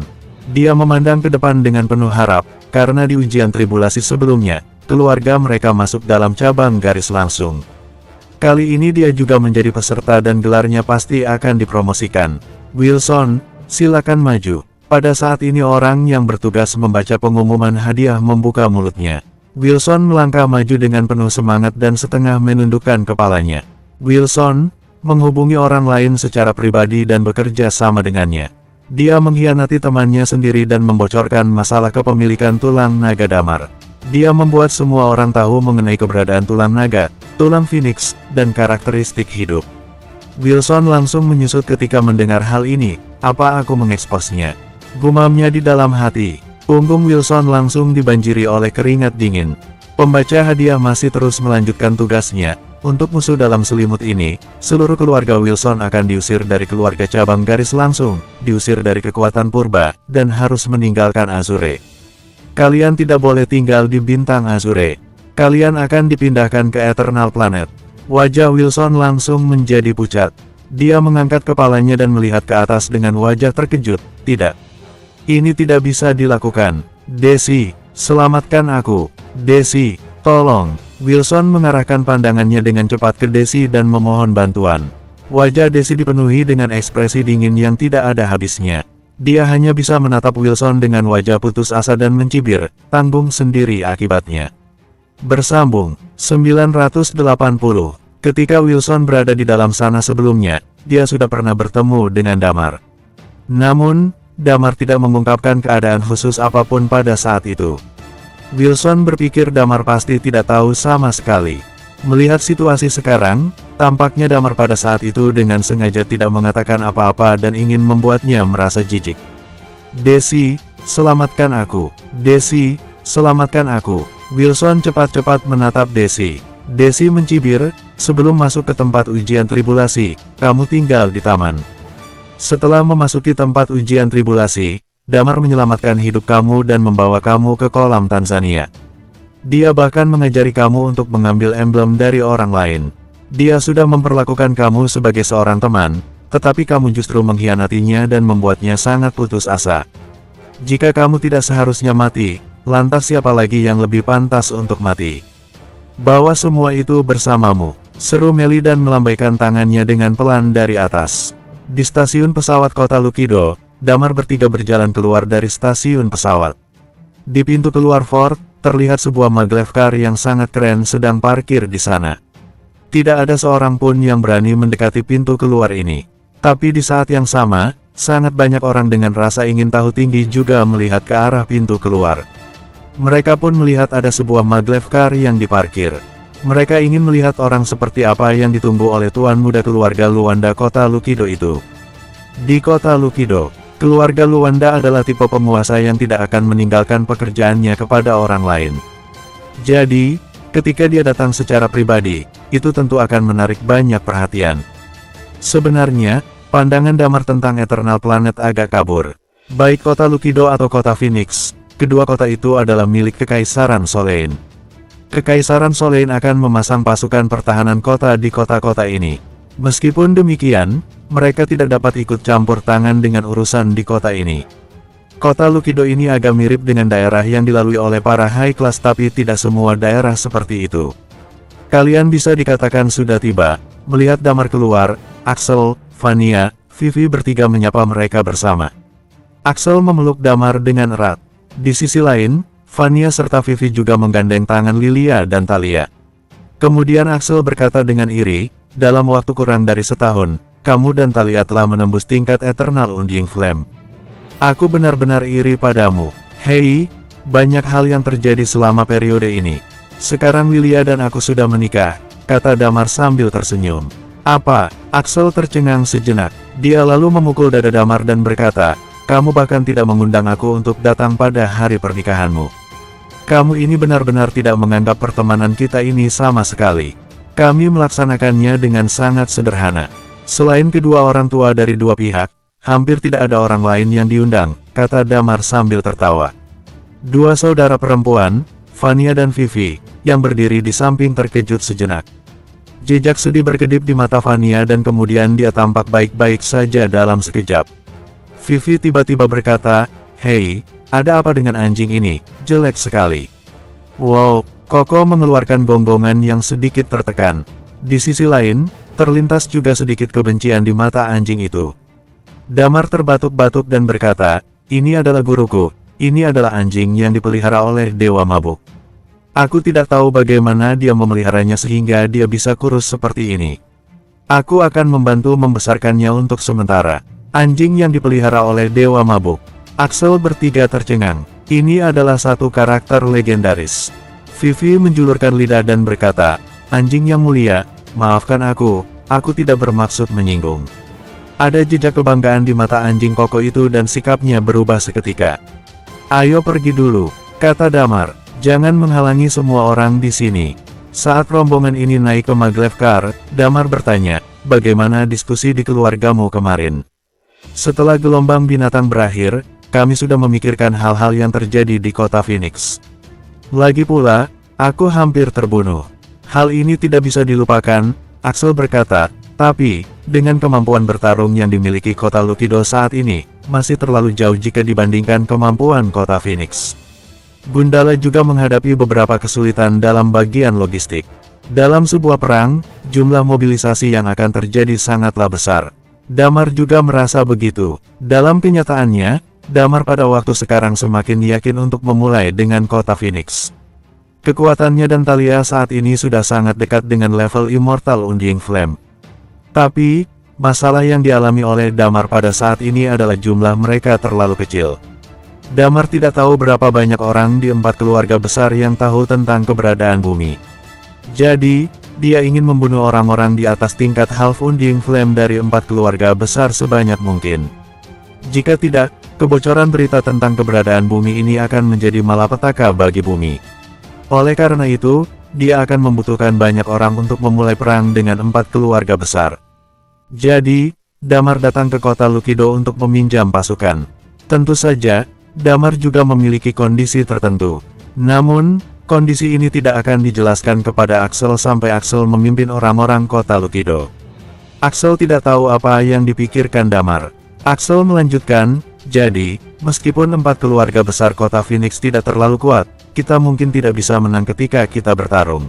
Dia memandang ke depan dengan penuh harap, karena di ujian tribulasi sebelumnya, keluarga mereka masuk dalam cabang garis langsung. Kali ini dia juga menjadi peserta dan gelarnya pasti akan dipromosikan. Wilson, silakan maju. Pada saat ini orang yang bertugas membaca pengumuman hadiah membuka mulutnya. Wilson melangkah maju dengan penuh semangat dan setengah menundukkan kepalanya. Wilson, menghubungi orang lain secara pribadi dan bekerja sama dengannya. Dia mengkhianati temannya sendiri dan membocorkan masalah kepemilikan tulang naga Damar. Dia membuat semua orang tahu mengenai keberadaan tulang naga, tulang phoenix, dan karakteristik hidup. Wilson langsung menyusut ketika mendengar hal ini. Apa aku mengeksposnya? Gumamnya di dalam hati. Punggung Wilson langsung dibanjiri oleh keringat dingin. Pembaca hadiah masih terus melanjutkan tugasnya. Untuk musuh dalam selimut ini, seluruh keluarga Wilson akan diusir dari keluarga cabang garis langsung, diusir dari kekuatan purba, dan harus meninggalkan Azure. Kalian tidak boleh tinggal di bintang Azure. Kalian akan dipindahkan ke Eternal Planet. Wajah Wilson langsung menjadi pucat. Dia mengangkat kepalanya dan melihat ke atas dengan wajah terkejut. Tidak. Ini tidak bisa dilakukan. Desi, selamatkan aku. Desi, Tolong. Wilson mengarahkan pandangannya dengan cepat ke Daisy dan memohon bantuan. Wajah Daisy dipenuhi dengan ekspresi dingin yang tidak ada habisnya. Dia hanya bisa menatap Wilson dengan wajah putus asa dan mencibir, tanggung sendiri akibatnya. Bersambung 980. Ketika Wilson berada di dalam sana sebelumnya, dia sudah pernah bertemu dengan Damar. Namun, Damar tidak mengungkapkan keadaan khusus apapun pada saat itu. Wilson berpikir Damar pasti tidak tahu sama sekali. Melihat situasi sekarang, tampaknya Damar pada saat itu dengan sengaja tidak mengatakan apa-apa dan ingin membuatnya merasa jijik. Daisy, selamatkan aku. Daisy, selamatkan aku. Wilson cepat-cepat menatap Daisy. Daisy mencibir, sebelum masuk ke tempat ujian tribulasi, kamu tinggal di taman. Setelah memasuki tempat ujian tribulasi, Damar menyelamatkan hidup kamu dan membawa kamu ke kolam Tanzania. Dia bahkan mengajari kamu untuk mengambil emblem dari orang lain. Dia sudah memperlakukan kamu sebagai seorang teman, tetapi kamu justru mengkhianatinya dan membuatnya sangat putus asa. Jika kamu tidak seharusnya mati, lantas siapa lagi yang lebih pantas untuk mati? Bawa semua itu bersamamu, seru Meli dan melambaikan tangannya dengan pelan dari atas. Di stasiun pesawat kota Lukido, Damar bertiga berjalan keluar dari stasiun pesawat. Di pintu keluar Ford, terlihat sebuah maglev car yang sangat keren sedang parkir di sana. Tidak ada seorang pun yang berani mendekati pintu keluar ini. Tapi di saat yang sama, sangat banyak orang dengan rasa ingin tahu tinggi juga melihat ke arah pintu keluar. Mereka pun melihat ada sebuah maglev car yang diparkir. Mereka ingin melihat orang seperti apa yang ditunggu oleh tuan muda keluarga Luanda kota Lukido itu. Di kota Lukido, keluarga Luanda adalah tipe penguasa yang tidak akan meninggalkan pekerjaannya kepada orang lain. Jadi, ketika dia datang secara pribadi, itu tentu akan menarik banyak perhatian. Sebenarnya, pandangan Damar tentang Eternal Planet agak kabur. Baik kota Lukido atau kota Phoenix, kedua kota itu adalah milik Kekaisaran Solein. Kekaisaran Solein akan memasang pasukan pertahanan kota di kota-kota ini. Meskipun demikian, mereka tidak dapat ikut campur tangan dengan urusan di kota ini. Kota Lukido ini agak mirip dengan daerah yang dilalui oleh para high class tapi tidak semua daerah seperti itu. Kalian bisa dikatakan sudah tiba. Melihat Damar keluar, Axel, Vania, Vivi bertiga menyapa mereka bersama. Axel memeluk Damar dengan erat. Di sisi lain, Vania serta Vivi juga menggandeng tangan Lilia dan Thalia. Kemudian Axel berkata dengan iri, dalam waktu kurang dari setahun, kamu dan Thalia telah menembus tingkat Eternal Undying Flame. Aku benar-benar iri padamu. Hei, banyak hal yang terjadi selama periode ini. Sekarang Lilia dan aku sudah menikah, kata Damar sambil tersenyum. Apa? Axel tercengang sejenak. Dia lalu memukul dada Damar dan berkata, kamu bahkan tidak mengundang aku untuk datang pada hari pernikahanmu. Kamu ini benar-benar tidak menganggap pertemanan kita ini sama sekali. Kami melaksanakannya dengan sangat sederhana. Selain kedua orang tua dari dua pihak, hampir tidak ada orang lain yang diundang, kata Damar sambil tertawa. Dua saudara perempuan, Vania dan Vivi, yang berdiri di samping terkejut sejenak. Jejak sedih berkedip di mata Vania dan kemudian dia tampak baik-baik saja dalam sekejap. Vivi tiba-tiba berkata, hei, ada apa dengan anjing ini? Jelek sekali. Wow, Koko mengeluarkan gonggongan yang sedikit tertekan. Di sisi lain, terlintas juga sedikit kebencian di mata anjing itu. Damar terbatuk-batuk dan berkata, ini adalah guruku, ini adalah anjing yang dipelihara oleh Dewa Mabuk. Aku tidak tahu bagaimana dia memeliharanya sehingga dia bisa kurus seperti ini. Aku akan membantu membesarkannya untuk sementara. Anjing yang dipelihara oleh Dewa Mabuk. Axel bertiga tercengang. Ini adalah satu karakter legendaris. Vivi menjulurkan lidah dan berkata, anjing yang mulia, maafkan aku tidak bermaksud menyinggung. Ada jejak kebanggaan di mata anjing Koko itu dan sikapnya berubah seketika. Ayo pergi dulu, kata Damar. Jangan menghalangi semua orang di sini. Saat rombongan ini naik ke maglev car, Damar bertanya, bagaimana diskusi di keluargamu kemarin? Setelah gelombang binatang berakhir, kami sudah memikirkan hal-hal yang terjadi di kota Phoenix. Lagi pula, aku hampir terbunuh. Hal ini tidak bisa dilupakan, Axel berkata, tapi, dengan kemampuan bertarung yang dimiliki kota Lukido saat ini, masih terlalu jauh jika dibandingkan kemampuan kota Phoenix. Gundala juga menghadapi beberapa kesulitan dalam bagian logistik. Dalam sebuah perang, jumlah mobilisasi yang akan terjadi sangatlah besar. Damar juga merasa begitu. Dalam kenyataannya, Damar pada waktu sekarang semakin yakin untuk memulai dengan kota Phoenix. Kekuatannya dan Thalia saat ini sudah sangat dekat dengan level Immortal Undying Flame. Tapi, masalah yang dialami oleh Damar pada saat ini adalah jumlah mereka terlalu kecil. Damar tidak tahu berapa banyak orang di 4 keluarga besar yang tahu tentang keberadaan bumi. Jadi, dia ingin membunuh orang-orang di atas tingkat Half Undying Flame dari 4 keluarga besar sebanyak mungkin. Jika tidak, kebocoran berita tentang keberadaan bumi ini akan menjadi malapetaka bagi bumi. Oleh karena itu, dia akan membutuhkan banyak orang untuk memulai perang dengan 4 keluarga besar. Jadi, Damar datang ke kota Lukido untuk meminjam pasukan. Tentu saja, Damar juga memiliki kondisi tertentu. Namun, kondisi ini tidak akan dijelaskan kepada Axel sampai Axel memimpin orang-orang kota Lukido. Axel tidak tahu apa yang dipikirkan Damar. Axel melanjutkan, jadi, meskipun 4 keluarga besar kota Phoenix tidak terlalu kuat, kita mungkin tidak bisa menang ketika kita bertarung.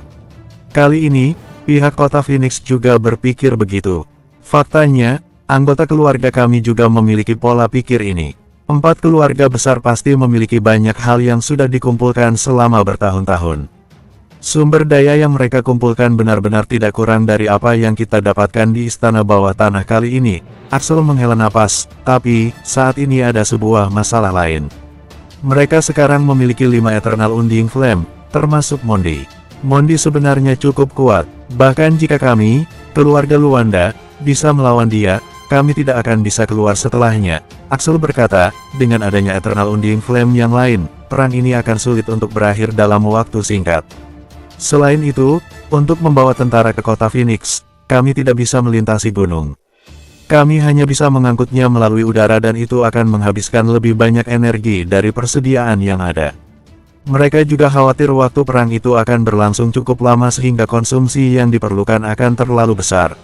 Kali ini, pihak kota Phoenix juga berpikir begitu. Faktanya, anggota keluarga kami juga memiliki pola pikir ini. 4 keluarga besar pasti memiliki banyak hal yang sudah dikumpulkan selama bertahun-tahun. Sumber daya yang mereka kumpulkan benar-benar tidak kurang dari apa yang kita dapatkan di istana bawah tanah kali ini. Axel menghela napas, tapi, saat ini ada sebuah masalah lain. Mereka sekarang memiliki 5 Eternal Undying Flame, termasuk Mondi. Mondi sebenarnya cukup kuat, bahkan jika kami, keluarga Luanda, bisa melawan dia, kami tidak akan bisa keluar setelahnya. Axel berkata, dengan adanya Eternal Undying Flame yang lain, perang ini akan sulit untuk berakhir dalam waktu singkat. Selain itu, untuk membawa tentara ke kota Phoenix, kami tidak bisa melintasi gunung. Kami hanya bisa mengangkutnya melalui udara dan itu akan menghabiskan lebih banyak energi dari persediaan yang ada. Mereka juga khawatir waktu perang itu akan berlangsung cukup lama sehingga konsumsi yang diperlukan akan terlalu besar.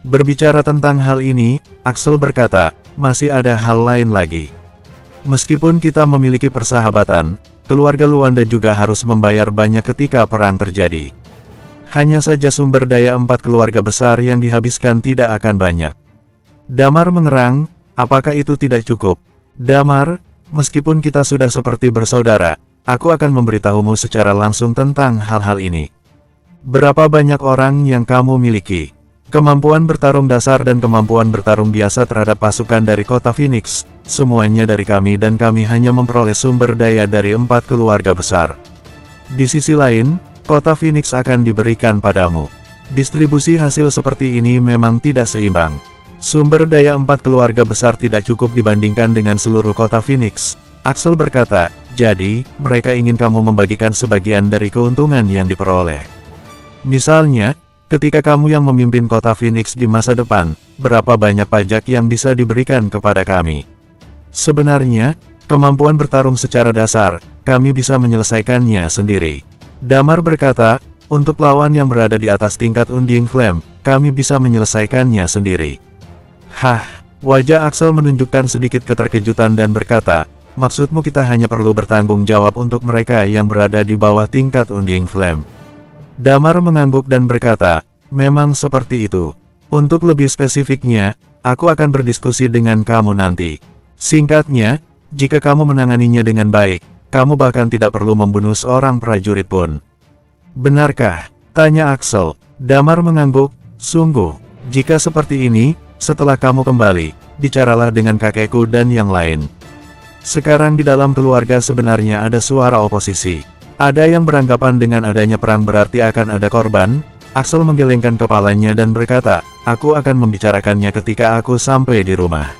Berbicara tentang hal ini, Axel berkata, masih ada hal lain lagi. Meskipun kita memiliki persahabatan, keluarga Luanda juga harus membayar banyak ketika perang terjadi. Hanya saja sumber daya 4 keluarga besar yang dihabiskan tidak akan banyak. Damar mengerang, apakah itu tidak cukup? Damar, meskipun kita sudah seperti bersaudara, aku akan memberitahumu secara langsung tentang hal-hal ini. Berapa banyak orang yang kamu miliki? Kemampuan bertarung dasar dan kemampuan bertarung biasa terhadap pasukan dari kota Phoenix, semuanya dari kami dan kami hanya memperoleh sumber daya dari 4 keluarga besar. Di sisi lain, kota Phoenix akan diberikan padamu. Distribusi hasil seperti ini memang tidak seimbang. Sumber daya 4 keluarga besar tidak cukup dibandingkan dengan seluruh kota Phoenix. Axel berkata, jadi, mereka ingin kamu membagikan sebagian dari keuntungan yang diperoleh. Misalnya, ketika kamu yang memimpin kota Phoenix di masa depan, berapa banyak pajak yang bisa diberikan kepada kami? Sebenarnya, kemampuan bertarung secara dasar, kami bisa menyelesaikannya sendiri. Damar berkata, untuk lawan yang berada di atas tingkat Undying Flame, kami bisa menyelesaikannya sendiri. Hah, wajah Axel menunjukkan sedikit keterkejutan dan berkata, maksudmu kita hanya perlu bertanggung jawab untuk mereka yang berada di bawah tingkat Undying Flame. Damar mengangguk dan berkata, memang seperti itu. Untuk lebih spesifiknya, aku akan berdiskusi dengan kamu nanti. Singkatnya, jika kamu menanganinya dengan baik, kamu bahkan tidak perlu membunuh seorang prajurit pun. Benarkah? Tanya Axel. Damar mengangguk, sungguh, jika seperti ini, setelah kamu kembali, bicaralah dengan kakekku dan yang lain. Sekarang di dalam keluarga sebenarnya ada suara oposisi. Ada yang beranggapan dengan adanya perang berarti akan ada korban. Axel menggelengkan kepalanya dan berkata, aku akan membicarakannya ketika aku sampai di rumah.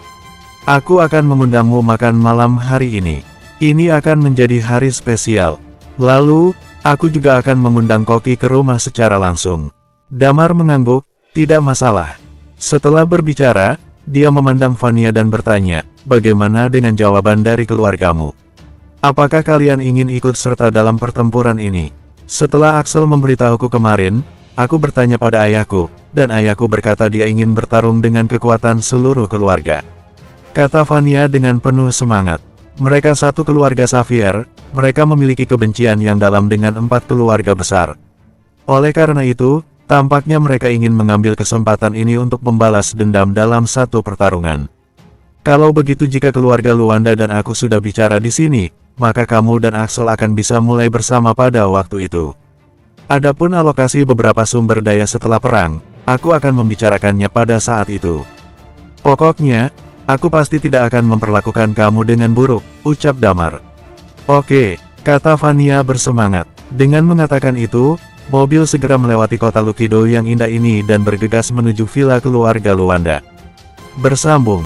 Aku akan mengundangmu makan malam hari ini. Ini akan menjadi hari spesial. Lalu, aku juga akan mengundang Koki ke rumah secara langsung. Damar mengangguk, tidak masalah. Setelah berbicara, dia memandang Vania dan bertanya, bagaimana dengan jawaban dari keluargamu? Apakah kalian ingin ikut serta dalam pertempuran ini? Setelah Axel memberitahuku kemarin, aku bertanya pada ayahku, dan ayahku berkata dia ingin bertarung dengan kekuatan seluruh keluarga. Kata Vania dengan penuh semangat. Mereka satu keluarga Xavier, mereka memiliki kebencian yang dalam dengan 4 keluarga besar. Oleh karena itu, tampaknya mereka ingin mengambil kesempatan ini untuk membalas dendam dalam satu pertarungan. Kalau begitu, jika keluarga Luanda dan aku sudah bicara di sini, maka kamu dan Axel akan bisa mulai bersama pada waktu itu. Adapun alokasi beberapa sumber daya setelah perang, aku akan membicarakannya pada saat itu. Pokoknya, aku pasti tidak akan memperlakukan kamu dengan buruk, ucap Damar. Oke, kata Vania bersemangat. Dengan mengatakan itu, mobil segera melewati kota Lukido yang indah ini dan bergegas menuju villa keluarga Luanda. Bersambung.